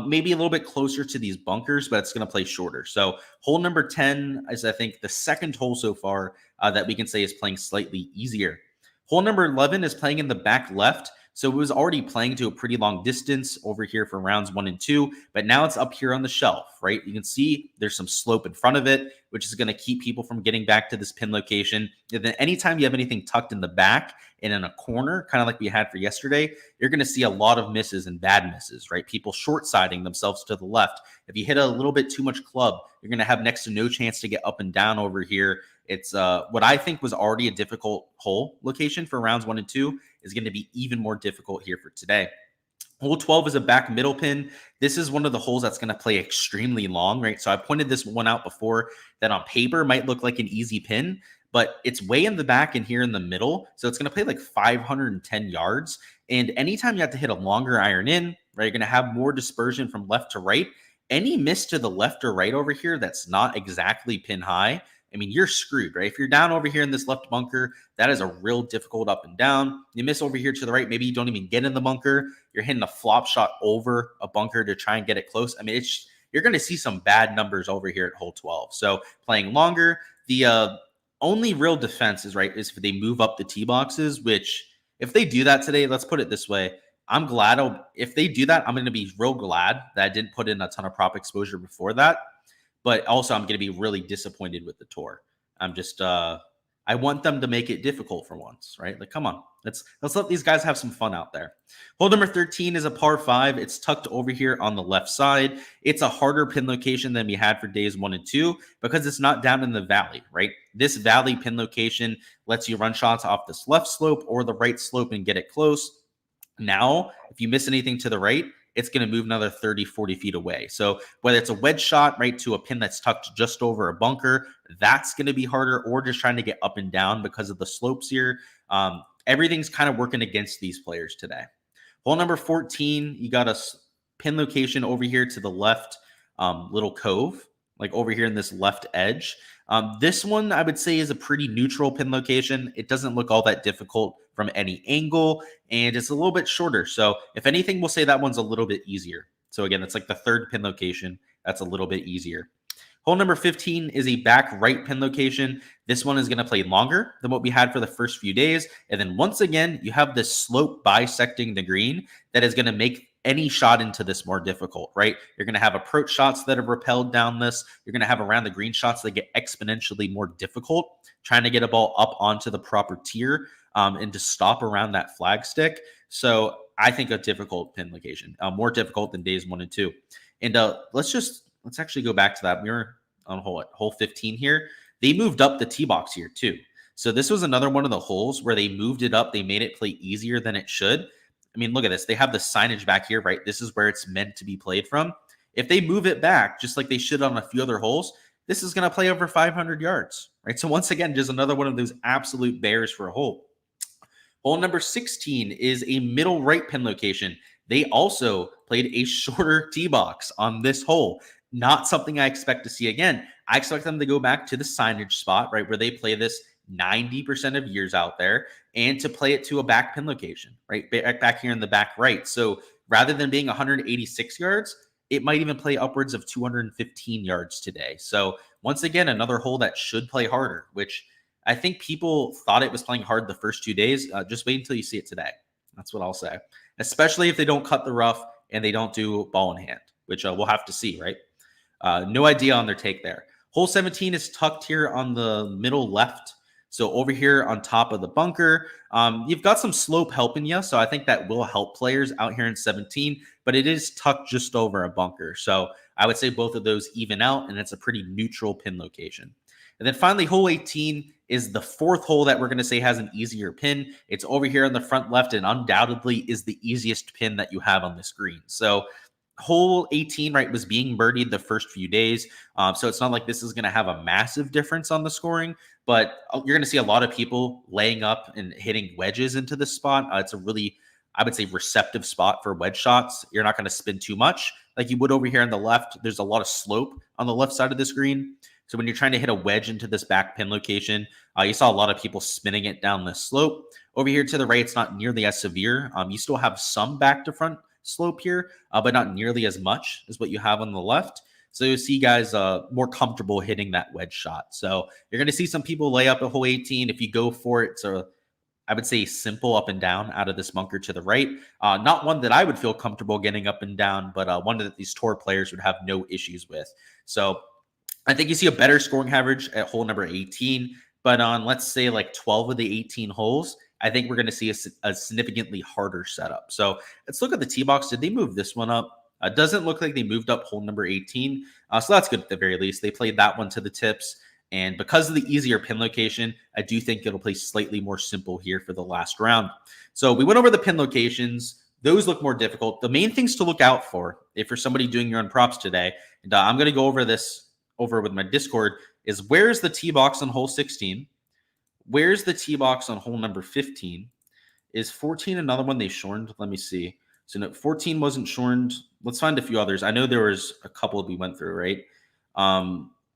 Maybe a little bit closer to these bunkers, but it's going to play shorter. So hole number 10 is, I think, the second hole so far that we can say is playing slightly easier. Hole number 11 is playing in the back left. So it was already playing to a pretty long distance over here for rounds 1 and 2, but now it's up here on the shelf, right? You can see there's some slope in front of it, which is going to keep people from getting back to this pin location. And then anytime you have anything tucked in the back and in a corner, kind of like we had for yesterday, you're going to see a lot of misses and bad misses, right? People short-siding themselves to the left. If you hit a little bit too much club, you're going to have next to no chance to get up and down over here. It's what I think was already a difficult hole location for rounds 1 and 2 is going to be even more difficult here for today. Hole 12 is a back middle pin. This is one of the holes that's going to play extremely long, right? So I pointed this one out before that on paper might look like an easy pin, but it's way in the back and here in the middle. So it's going to play like 510 yards. And anytime you have to hit a longer iron in, right, you're going to have more dispersion from left to right. Any miss to the left or right over here that's not exactly pin high, I mean, you're screwed, right? If you're down over here in this left bunker, that is a real difficult up and down. You miss over here to the right, maybe you don't even get in the bunker. You're hitting a flop shot over a bunker to try and get it close. I mean, you're going to see some bad numbers over here at hole 12. So playing longer, the only real defense is, right, is if they move up the tee boxes, which if they do that today, let's put it this way. I'm glad if they do that, I'm going to be real glad that I didn't put in a ton of prop exposure before that. But also, I'm going to be really disappointed with the tour. I'm just, I want them to make it difficult for once, right? Like, come on, let's let these guys have some fun out there. Hole number 13 is a par 5. It's tucked over here on the left side. It's a harder pin location than we had for days 1 and 2 because it's not down in the valley, right? This valley pin location lets you run shots off this left slope or the right slope and get it close. Now, if you miss anything to the right, it's going to move another 30, 40 feet away. So whether it's a wedge shot, right, to a pin that's tucked just over a bunker, that's going to be harder, or just trying to get up and down because of the slopes here. Everything's kind of working against these players today. Hole number 14, you got a pin location over here to the left, little cove, like over here in this left edge. This one, I would say, is a pretty neutral pin location. It doesn't look all that difficult from any angle, and it's a little bit shorter. So if anything, we'll say that one's a little bit easier. So again, it's like the third pin location. That's a little bit easier. Hole number 15 is a back right pin location. This one is going to play longer than what we had for the first few days. And then once again, you have this slope bisecting the green that is going to make any shot into this more difficult, right? You're going to have approach shots that are repelled down this. You're going to have around the green shots that get exponentially more difficult, trying to get a ball up onto the proper tier and to stop around that flag stick. So I think a difficult pin location, more difficult than days 1 and 2. And let's actually go back to that. We were on hole 15 here. They moved up the tee box here too. So this was another one of the holes where they moved it up. They made it play easier than it should. I mean, look at this. They have the signage back here, right? This is where it's meant to be played from. If they move it back, just like they should on a few other holes, this is going to play over 500 yards, right? So once again, just another one of those absolute bears for a hole. Hole number 16 is a middle right pin location. They also played a shorter tee box on this hole. Not something I expect to see again. I expect them to go back to the signage spot, right, where they play this 90% of years out there, and to play it to a back pin location, right, back here in the back right. So rather than being 186 yards, it might even play upwards of 215 yards today. So once again, another hole that should play harder, which I think people thought it was playing hard the first 2 days. Just wait until you see it today. That's what I'll say, especially if they don't cut the rough and they don't do ball in hand, which we'll have to see, right? No idea on their take there. Hole 17 is tucked here on the middle left. So over here on top of the bunker, you've got some slope helping you. So I think that will help players out here in 17, but it is tucked just over a bunker. So I would say both of those even out, and it's a pretty neutral pin location. And then finally, hole 18 is the fourth hole that we're going to say has an easier pin. It's over here on the front left and undoubtedly is the easiest pin that you have on this green. So hole 18, right, was being birdied the first few days. So it's not like this is going to have a massive difference on the scoring, but you're going to see a lot of people laying up and hitting wedges into this spot. It's a really, I would say, receptive spot for wedge shots. You're not going to spin too much like you would over here on the left. There's a lot of slope on the left side of the screen. So when you're trying to hit a wedge into this back pin location, you saw a lot of people spinning it down this slope. Over here to the right, it's not nearly as severe. You still have some back to front slope here, but not nearly as much as what you have on the left. So you see guys more comfortable hitting that wedge shot. So you're going to see some people lay up at hole 18. If you go for it, it's I would say simple up and down out of this bunker to the right. Not one that I would feel comfortable getting up and down, but one that these tour players would have no issues with. So I think you see a better scoring average at hole number 18, but on, let's say, like 12 of the 18 holes, I think we're going to see a significantly harder setup. So let's look at the tee box. Did they move this one up? Doesn't look like they moved up hole number 18. So that's good at the very least. They played that one to the tips. And because of the easier pin location, I do think it'll play slightly more simple here for the last round. So we went over the pin locations. Those look more difficult. The main things to look out for, if you're somebody doing your own props today, and I'm going to go over this over with my Discord, is where's the tee box on hole 16? Where's the tee box on hole number 15? Is 14 another one they shorned? Let me see. So no, 14 wasn't shorned. Let's find a few others. I know there was a couple we went through, right?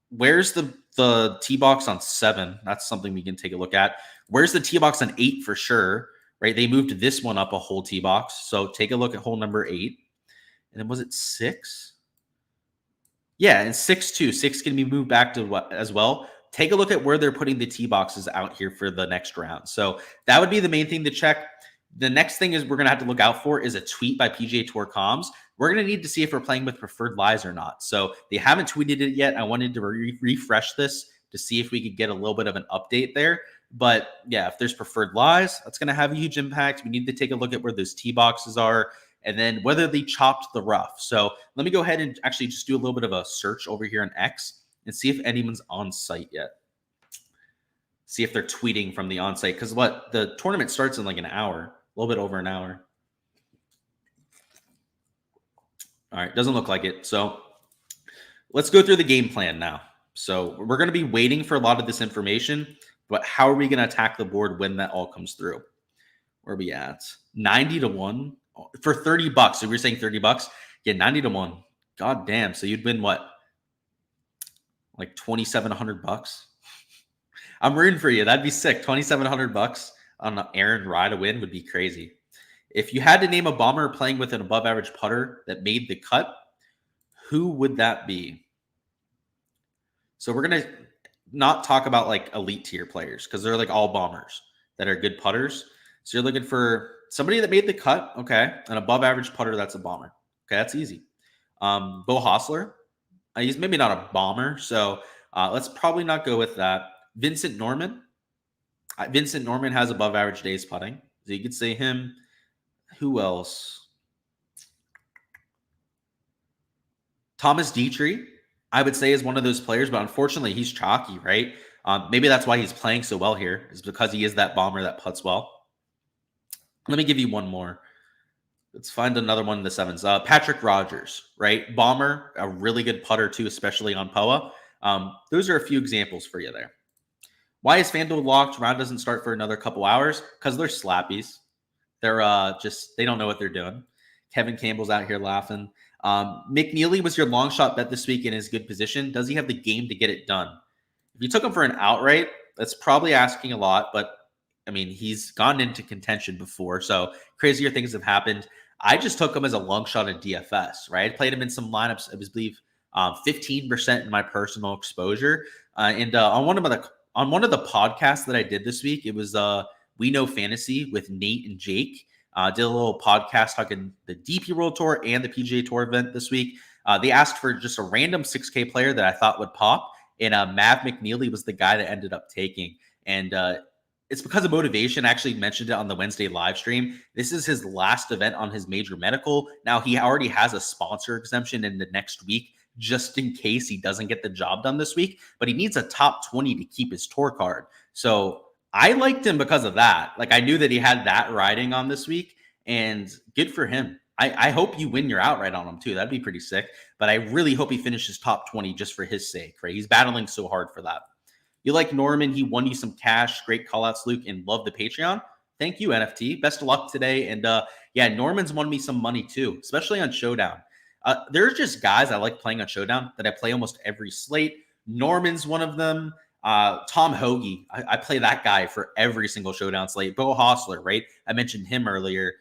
Where's the tee box on 7? That's something we can take a look at. Where's the tee box on 8 for sure, right? They moved this one up a whole tee box. So take a look at hole number 8. And then was it 6? Yeah, and 6 too. 6 can be moved back to what as well. Take a look at where they're putting the tee boxes out here for the next round. So that would be the main thing to check. The next thing is we're going to have to look out for is a tweet by PGA Tour Comms. We're going to need to see if we're playing with preferred lies or not. So they haven't tweeted it yet. I wanted to refresh this to see if we could get a little bit of an update there. But yeah, if there's preferred lies, that's going to have a huge impact. We need to take a look at where those tee boxes are and then whether they chopped the rough. So let me go ahead and actually just do a little bit of a search over here on X and see if anyone's on site yet. See if they're tweeting from the on-site. Because what? The tournament starts in like an hour, a little bit over an hour. All right, doesn't look like it. So let's go through the game plan now. So we're going to be waiting for a lot of this information, but how are we going to attack the board when that all comes through? Where are we at? 90 to 1 for $30. So we're saying $30. Yeah, 90 to 1. God damn. So you'd win what? Like $2,700. I'm rooting for you. That'd be sick. $2,700 on Aaron Rye to win would be crazy. If you had to name a bomber playing with an above average putter that made the cut, who would that be? So we're going to not talk about like elite tier players because they're like all bombers that are good putters. So you're looking for somebody that made the cut. Okay. An above average putter that's a bomber. Okay. That's easy. Bo Hostler. He's maybe not a bomber. So let's probably not go with that. Vincent Norman. Vincent Norman has above average days putting. So you could say him. Who else? Thomas Dietrich, I would say, is one of those players, but unfortunately he's chalky, right? Maybe that's why he's playing so well here, is because he is that bomber that putts well. Let me give you one more. Let's find another one in the sevens. Patrick Rogers, right? Bomber, a really good putter too, especially on POA. Those are a few examples for you there. Why is FanDuel locked? Round doesn't start for another couple hours because they're slappies. They're they don't know what they're doing. Kevin Campbell's out here laughing. McNeely was your long shot bet this week in his good position. Does he have the game to get it done? If you took him for an outright, that's probably asking a lot, but I mean, he's gone into contention before, so crazier things have happened. I just took him as a long shot in DFS, right? I played him in some lineups. I believe 15% in my personal exposure, and on one of the podcasts that I did this week, it was We Know Fantasy with Nate and Jake. Did a little podcast talking the DP World Tour and the PGA Tour event this week. They asked for just a random 6K player that I thought would pop, and Mav McNeely was the guy that ended up taking. And it's because of motivation. I actually mentioned it on the Wednesday live stream. This is his last event on his major medical. Now, he already has a sponsor exemption in the next week, just in case he doesn't get the job done this week, but he needs a top 20 to keep his tour card. So I liked him because of that. Like, I knew that he had that riding on this week, and good for him. I hope you win your outright on him too. That'd be pretty sick, but I really hope he finishes top 20 just for his sake, right? He's battling so hard for that. You like Norman, he won you some cash. Great call outs, Luke, and love the Patreon. Thank you, NFT. Best of luck today. And yeah, Norman's won me some money too, especially on Showdown. There's just guys I like playing on Showdown that I play almost every slate. Norman's one of them. Tom Hoagie, I play that guy for every single Showdown slate. Bo Hostler, right? I mentioned him earlier.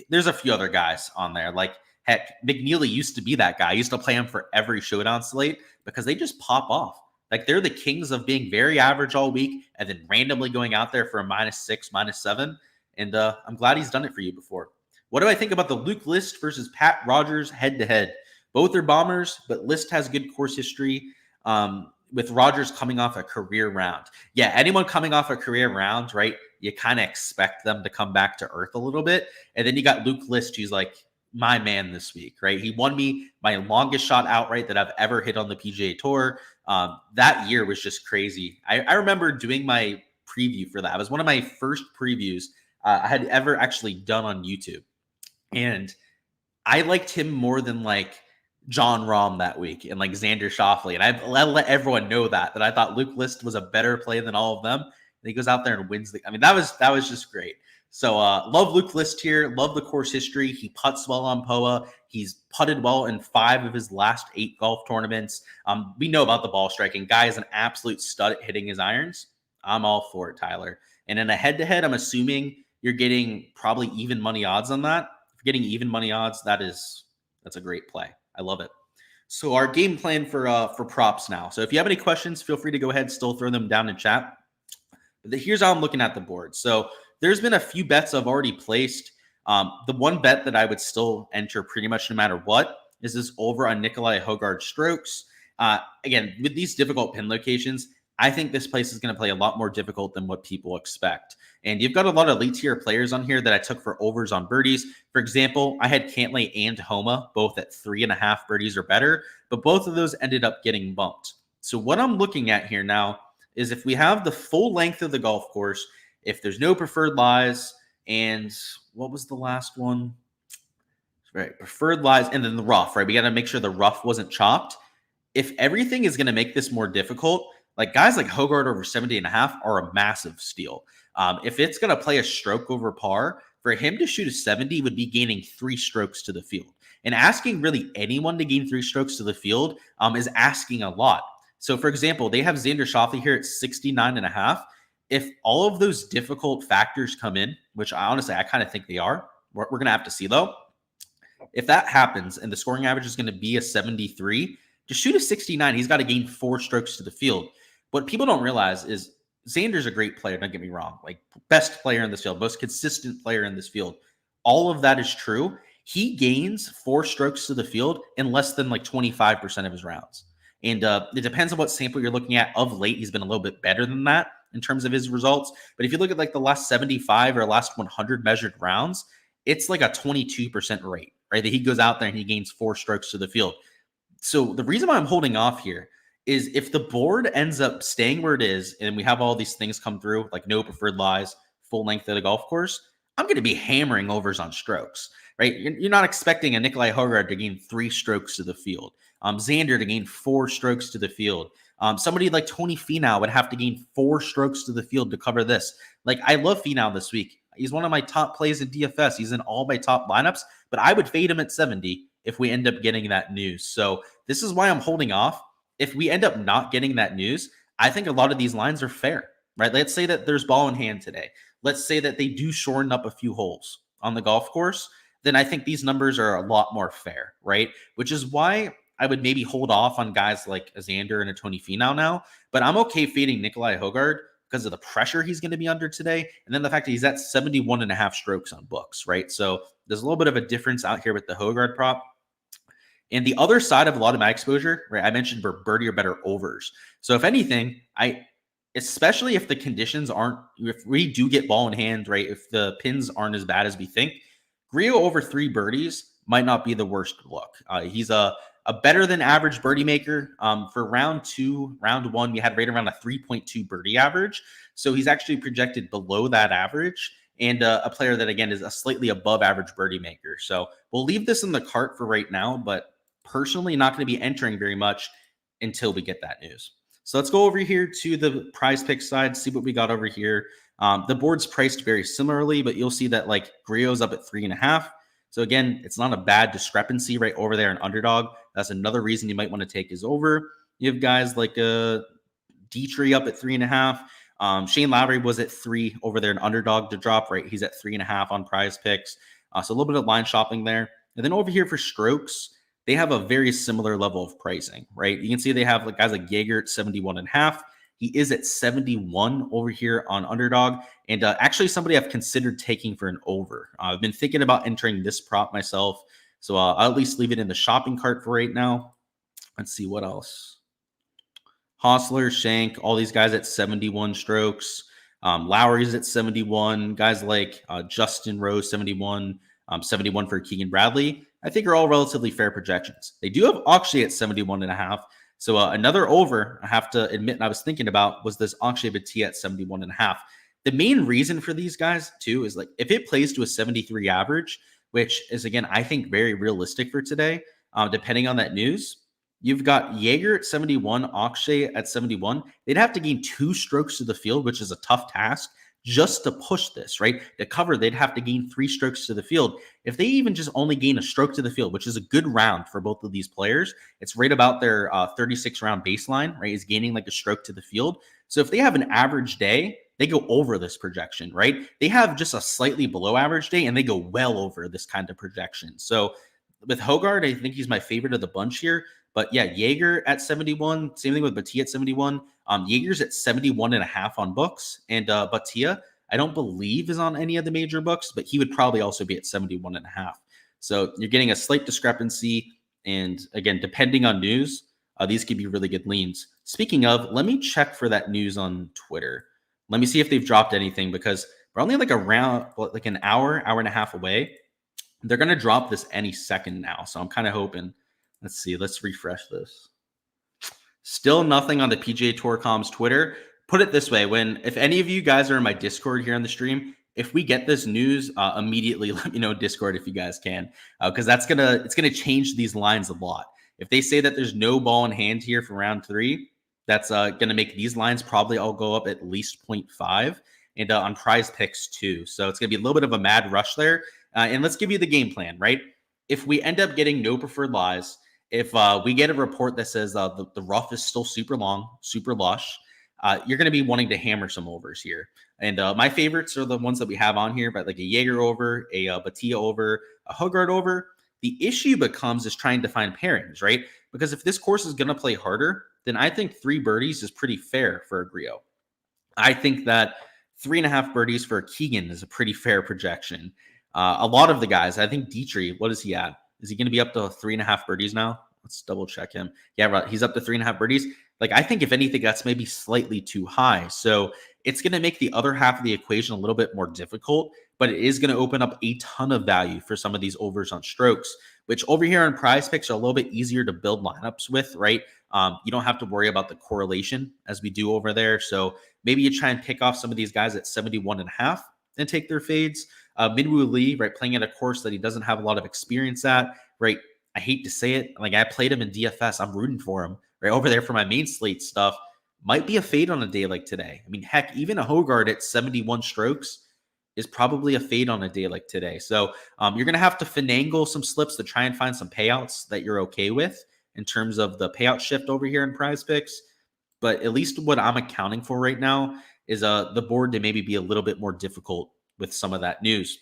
There's a few other guys on there. Like, heck, McNeely used to be that guy. I used to play him for every Showdown slate because they just pop off. Like, they're the kings of being very average all week and then randomly going out there for a -6, -7. And I'm glad he's done it for you before. What do I think about the Luke List versus Pat Rogers head-to-head? Both are bombers, but List has good course history. With Rogers coming off a career round. Yeah, anyone coming off a career round, right? You kind of expect them to come back to earth a little bit. And then you got Luke List, who's like my man this week, right? He won me my longest shot outright that I've ever hit on the PGA Tour. That year was just crazy. I remember doing my preview for that. It was one of my first previews I had ever actually done on YouTube. And I liked him more than like John Rahm that week and like Xander Schauffele. And I let everyone know that I thought Luke List was a better play than all of them. And he goes out there and wins I mean, that was just great. So love Luke List here. Love the course history. He putts well on POA. He's putted well in 5 of his last 8 golf tournaments. We know about the ball striking. Guy is an absolute stud at hitting his irons. I'm all for it, Tyler. And in a head-to-head, I'm assuming you're getting probably even money odds on that. If you're getting even money odds, that's a great play. I love it. So our game plan for props now. So if you have any questions, feel free to go ahead, still throw them down in chat. But here's how I'm looking at the board. So there's been a few bets I've already placed. The one bet that I would still enter pretty much no matter what is this over on Nikolai Højgaard strokes. Again, with these difficult pin locations, I think this place is going to play a lot more difficult than what people expect. And you've got a lot of elite tier players on here that I took for overs on birdies. For example, I had Cantlay and Homa both at 3.5 birdies or better, but both of those ended up getting bumped. So what I'm looking at here now is if we have the full length of the golf course, if there's no preferred lies, and what was the last one? Right, preferred lies, and then the rough, right? We got to make sure the rough wasn't chopped. If everything is going to make this more difficult, like guys like Højgaard over 70.5 are a massive steal. If it's going to play a stroke over par, for him to shoot a 70 would be gaining 3 strokes to the field. And asking really anyone to gain 3 strokes to the field is asking a lot. So, for example, they have Xander Schauffele here at 69.5. If all of those difficult factors come in, which I kind of think they are, we're going to have to see though. If that happens and the scoring average is going to be a 73, to shoot a 69, he's got to gain 4 strokes to the field. What people don't realize is Xander's a great player, don't get me wrong. Like, best player in this field, most consistent player in this field. All of that is true. He gains 4 strokes to the field in less than like 25% of his rounds. And it depends on what sample you're looking at. Of late, he's been a little bit better than that in terms of his results. But if you look at like the last 75 or last 100 measured rounds, it's like a 22% rate, right? That he goes out there and he gains 4 strokes to the field. So the reason why I'm holding off here is if the board ends up staying where it is and we have all these things come through, like no preferred lies, full length of the golf course, I'm going to be hammering overs on strokes, right? You're not expecting a Nikolai Højgaard to gain 3 strokes to the field. Xander to gain 4 strokes to the field. Somebody like Tony Finau would have to gain 4 strokes to the field to cover this. Like, I love Finau this week. He's one of my top plays in DFS. He's in all my top lineups, but I would fade him at 70 if we end up getting that news. So this is why I'm holding off. If we end up not getting that news, I think a lot of these lines are fair, right? Let's say that there's ball in hand today. Let's say that they do shorten up a few holes on the golf course. Then I think these numbers are a lot more fair, right? Which is why I would maybe hold off on guys like a Xander and a Tony Finau now. But I'm okay fading Nikolai Højgaard because of the pressure he's going to be under today. And then the fact that he's at 71.5 strokes on books, right? So there's a little bit of a difference out here with the Højgaard prop. And the other side of a lot of my exposure, right? I mentioned birdie or better overs. So if anything, especially if the conditions aren't, if we do get ball in hand, right? If the pins aren't as bad as we think, Grillo over 3 birdies might not be the worst look. He's a better than average birdie maker. For round 1, we had right around a 3.2 birdie average. So he's actually projected below that average, and a player that, again, is a slightly above average birdie maker. So we'll leave this in the cart for right now, but personally not going to be entering very much until we get that news. So let's go over here to the prize pick side, see what we got over here. The board's priced very similarly, but you'll see that like Grillo's up at 3.5. So again, it's not a bad discrepancy right over there in Underdog. That's another reason you might want to take his over. You have guys like Dietrich up at 3.5. Shane Lowry was at 3 over there in Underdog to drop, right? He's at 3.5 on prize picks. So a little bit of line shopping there. And then over here for strokes, they have a very similar level of pricing, right? You can see they have like guys like Jaeger at 71.5. He is at 71 over here on Underdog, and actually somebody I've considered taking for an over. I've been thinking about entering this prop myself, so I'll at least leave it in the shopping cart for right now. Let's see what else. Hostler, Shank, all these guys at 71 strokes. Lowry's at 71. Guys like Justin Rose, 71. 71 for Keegan Bradley, I think are all relatively fair projections. They do have Akshay at 71.5. So another over, I have to admit, and I was thinking about, was this Akshay Bhatia at 71.5. The main reason for these guys, too, is like if it plays to a 73 average, which is, again, I think very realistic for today, depending on that news, you've got Jaeger at 71, Akshay at 71. They'd have to gain 2 strokes to the field, which is a tough task, just to push this, right? To cover, they'd have to gain 3 strokes to the field. If they even just only gain a stroke to the field, which is a good round for both of these players, it's right about their 36-round baseline, right? Is gaining like a stroke to the field. So if they have an average day, they go over this projection, right? They have just a slightly below average day, and they go well over this kind of projection. So with Højgaard, I think he's my favorite of the bunch here. But yeah, Jaeger at 71, same thing with Bhatia at 71. Jaeger's at 71.5 on books, and Bhatia, I don't believe is on any of the major books, but he would probably also be at 71.5. So you're getting a slight discrepancy, and again, depending on news, these could be really good leans. Speaking of, let me check for that news on Twitter. Let me see if they've dropped anything, because we're only like around like an hour and a half away. They're going to drop this any second now, so I'm kind of hoping. Let's see. Let's refresh this. Still nothing on the PGA Tour.com's Twitter. Put it this way: if any of you guys are in my Discord here on the stream, if we get this news, immediately let me know in Discord if you guys can, because it's gonna change these lines a lot. If they say that there's no ball in hand here for round 3, that's gonna make these lines probably all go up at least 0.5, and on prize picks too. So it's gonna be a little bit of a mad rush there. And let's give you the game plan, right? If we end up getting no preferred lies, if we get a report that says the rough is still super long, super lush, you're going to be wanting to hammer some overs here. And my favorites are the ones that we have on here, but like a Jaeger over, a Bhatia over, a Højgaard over. The issue becomes is trying to find pairings, right? Because if this course is going to play harder, then I think 3 birdies is pretty fair for a Grillo. I think that 3.5 birdies for a Keegan is a pretty fair projection. A lot of the guys, I think Dietrich, what is he at? Is he going to be up to 3.5 birdies now? Let's double check him. Yeah, right. He's up to 3.5 birdies. Like, I think if anything, that's maybe slightly too high. So it's going to make the other half of the equation a little bit more difficult, but it is going to open up a ton of value for some of these overs on strokes, which over here on prize picks are a little bit easier to build lineups with, right? You don't have to worry about the correlation as we do over there. So maybe you try and pick off some of these guys at 71.5 and take their fades. Minwoo Lee, right, playing at a course that he doesn't have a lot of experience at, right? I hate to say it. Like, I played him in DFS. I'm rooting for him, right over there for my main slate stuff, might be a fade on a day like today. I mean, heck, even a Hogard at 71 strokes is probably a fade on a day like today. So you're going to have to finagle some slips to try and find some payouts that you're okay with in terms of the payout shift over here in Prize Picks. But at least what I'm accounting for right now is the board to maybe be a little bit more difficult with some of that news.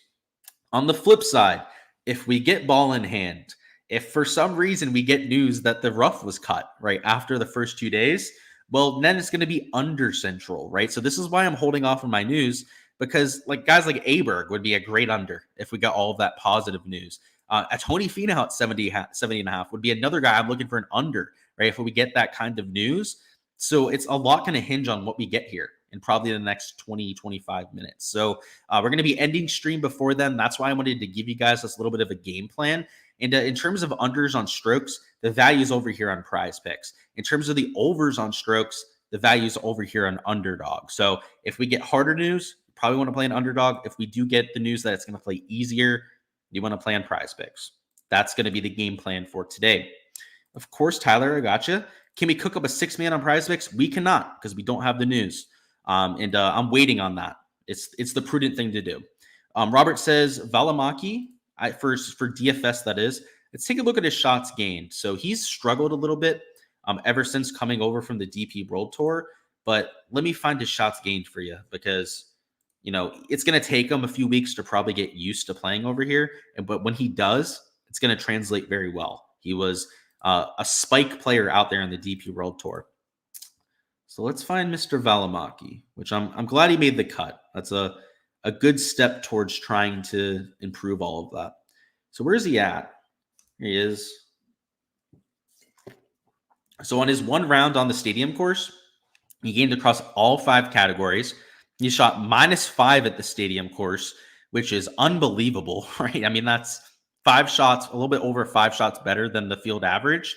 On the flip side, if we get ball in hand, if for some reason we get news that the rough was cut right after the first 2 days, well, then it's going to be under central, right? So this is why I'm holding off on my news, because like guys like Aberg would be a great under if we got all of that positive news. A Tony Finau at 70 and a half would be another guy I'm looking for an under, right? If we get that kind of news. So it's a lot going to hinge on what we get here in probably the next 20, 25 minutes. So we're going to be ending stream before then. That's why I wanted to give you guys this little bit of a game plan. And in terms of unders on strokes, the value's over here on Prize Picks. In terms of the overs on strokes, the value's over here on Underdog. So if we get harder news, you probably want to play an Underdog. If we do get the news that it's going to play easier, you want to play on Prize Picks. That's going to be the game plan for today. Of course, Tyler, I gotcha. Can we cook up a 6-man on Prize Picks? We cannot because we don't have the news. And I'm waiting on that. It's the prudent thing to do. Robert says Valimaki, for DFS, that is. Let's take a look at his shots gained. So he's struggled a little bit ever since coming over from the DP World Tour. But let me find his shots gained for you because, it's going to take him a few weeks to probably get used to playing over here. But when he does, it's going to translate very well. He was a spike player out there on the DP World Tour. So let's find Mr. Valimaki, which I'm glad he made the cut. That's a good step towards trying to improve all of that. So where's he at? Here he is. So on his one round on the stadium course, he gained across all 5 categories. He shot -5 at the stadium course, which is unbelievable, right? I mean, that's 5 shots, a little bit over 5 shots better than the field average.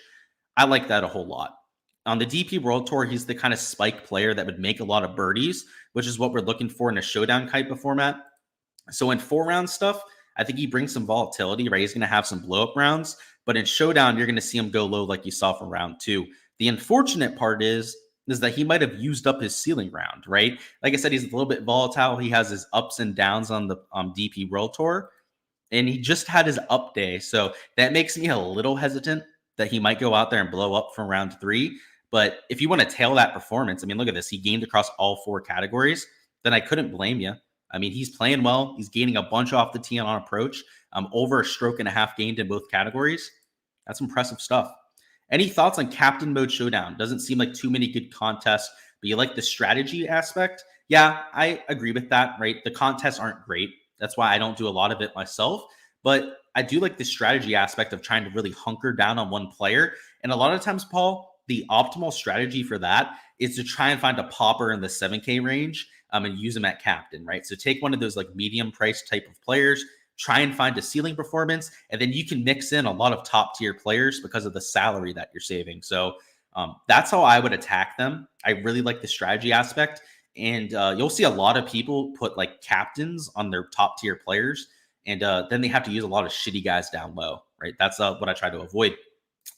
I like that a whole lot. On the DP World Tour, he's the kind of spike player that would make a lot of birdies, which is what we're looking for in a Showdown type of format. So in 4-round stuff, I think he brings some volatility, right? He's going to have some blow-up rounds, but in Showdown, you're going to see him go low like you saw from round 2. The unfortunate part is that he might have used up his ceiling round, right? Like I said, he's a little bit volatile. He has his ups and downs on the DP World Tour, and he just had his up day. So that makes me a little hesitant that he might go out there and blow up from round 3. But if you want to tail that performance, I mean, look at this. He gained across all 4 categories. Then I couldn't blame you. I mean, he's playing well. He's gaining a bunch off the tee on approach. Over a stroke and a half gained in both categories. That's impressive stuff. Any thoughts on Captain Mode Showdown? Doesn't seem like too many good contests, but you like the strategy aspect? Yeah, I agree with that, right? The contests aren't great. That's why I don't do a lot of it myself. But I do like the strategy aspect of trying to really hunker down on one player. And a lot of times, Paul, the optimal strategy for that is to try and find a popper in the 7K range and use them at captain, right? So take one of those like medium price type of players, try and find a ceiling performance, and then you can mix in a lot of top tier players because of the salary that you're saving. So that's how I would attack them. I really like the strategy aspect. And you'll see a lot of people put like captains on their top tier players. And then they have to use a lot of shitty guys down low, right? That's what I try to avoid.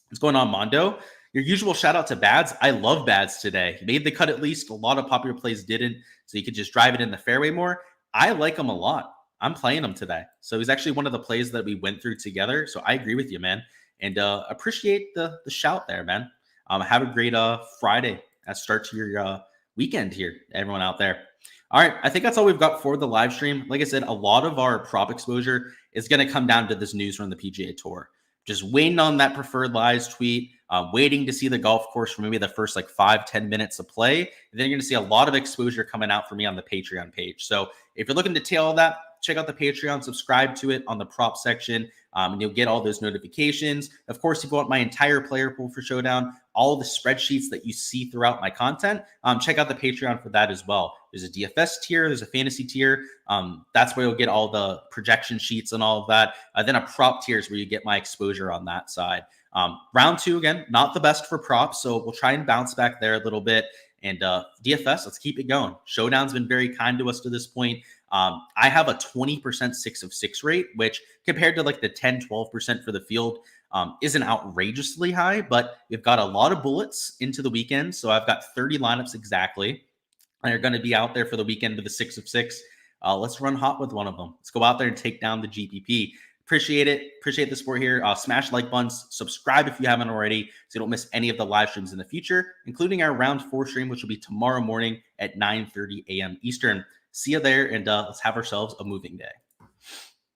What's going on, Mondo? Your usual shout out to Bads. I love Bads today. He made the cut at least. A lot of popular plays didn't, so you could just drive it in the fairway more. I like him a lot. I'm playing him today. So he's actually one of the plays that we went through together. So I agree with you, man. And appreciate the shout there, man. Have a great Friday as start to your weekend here, everyone out there. All right, I think that's all we've got for the live stream. Like I said, a lot of our prop exposure is going to come down to this news from the PGA Tour. Just waiting on that preferred lies tweet, waiting to see the golf course for maybe the first like 5-10 minutes of play. And then you're going to see a lot of exposure coming out for me on the Patreon page. So if you're looking to tail that, check out the Patreon, subscribe to it on the prop section, and you'll get all those notifications. Of course, if you want my entire player pool for Showdown, all the spreadsheets that you see throughout my content, check out the Patreon for that as well. There's a DFS tier, there's a fantasy tier. That's where you'll get all the projection sheets and all of that. Then a prop tier is where you get my exposure on that side. Round 2, again, not the best for props, so we'll try and bounce back there a little bit. And DFS, let's keep it going. Showdown's been very kind to us to this point. I have a 20% 6 of 6 rate, which compared to like the 10-12% for the field, isn't outrageously high, but we've got a lot of bullets into the weekend. So I've got 30 lineups exactly. And are going to be out there for the weekend with the 6 of 6. Let's run hot with one of them. Let's go out there and take down the GPP. Appreciate it. Appreciate the support here. Smash like buttons. Subscribe if you haven't already so you don't miss any of the live streams in the future, including our round 4 stream, which will be tomorrow morning at 9:30 a.m. Eastern. See you there, and let's have ourselves a moving day.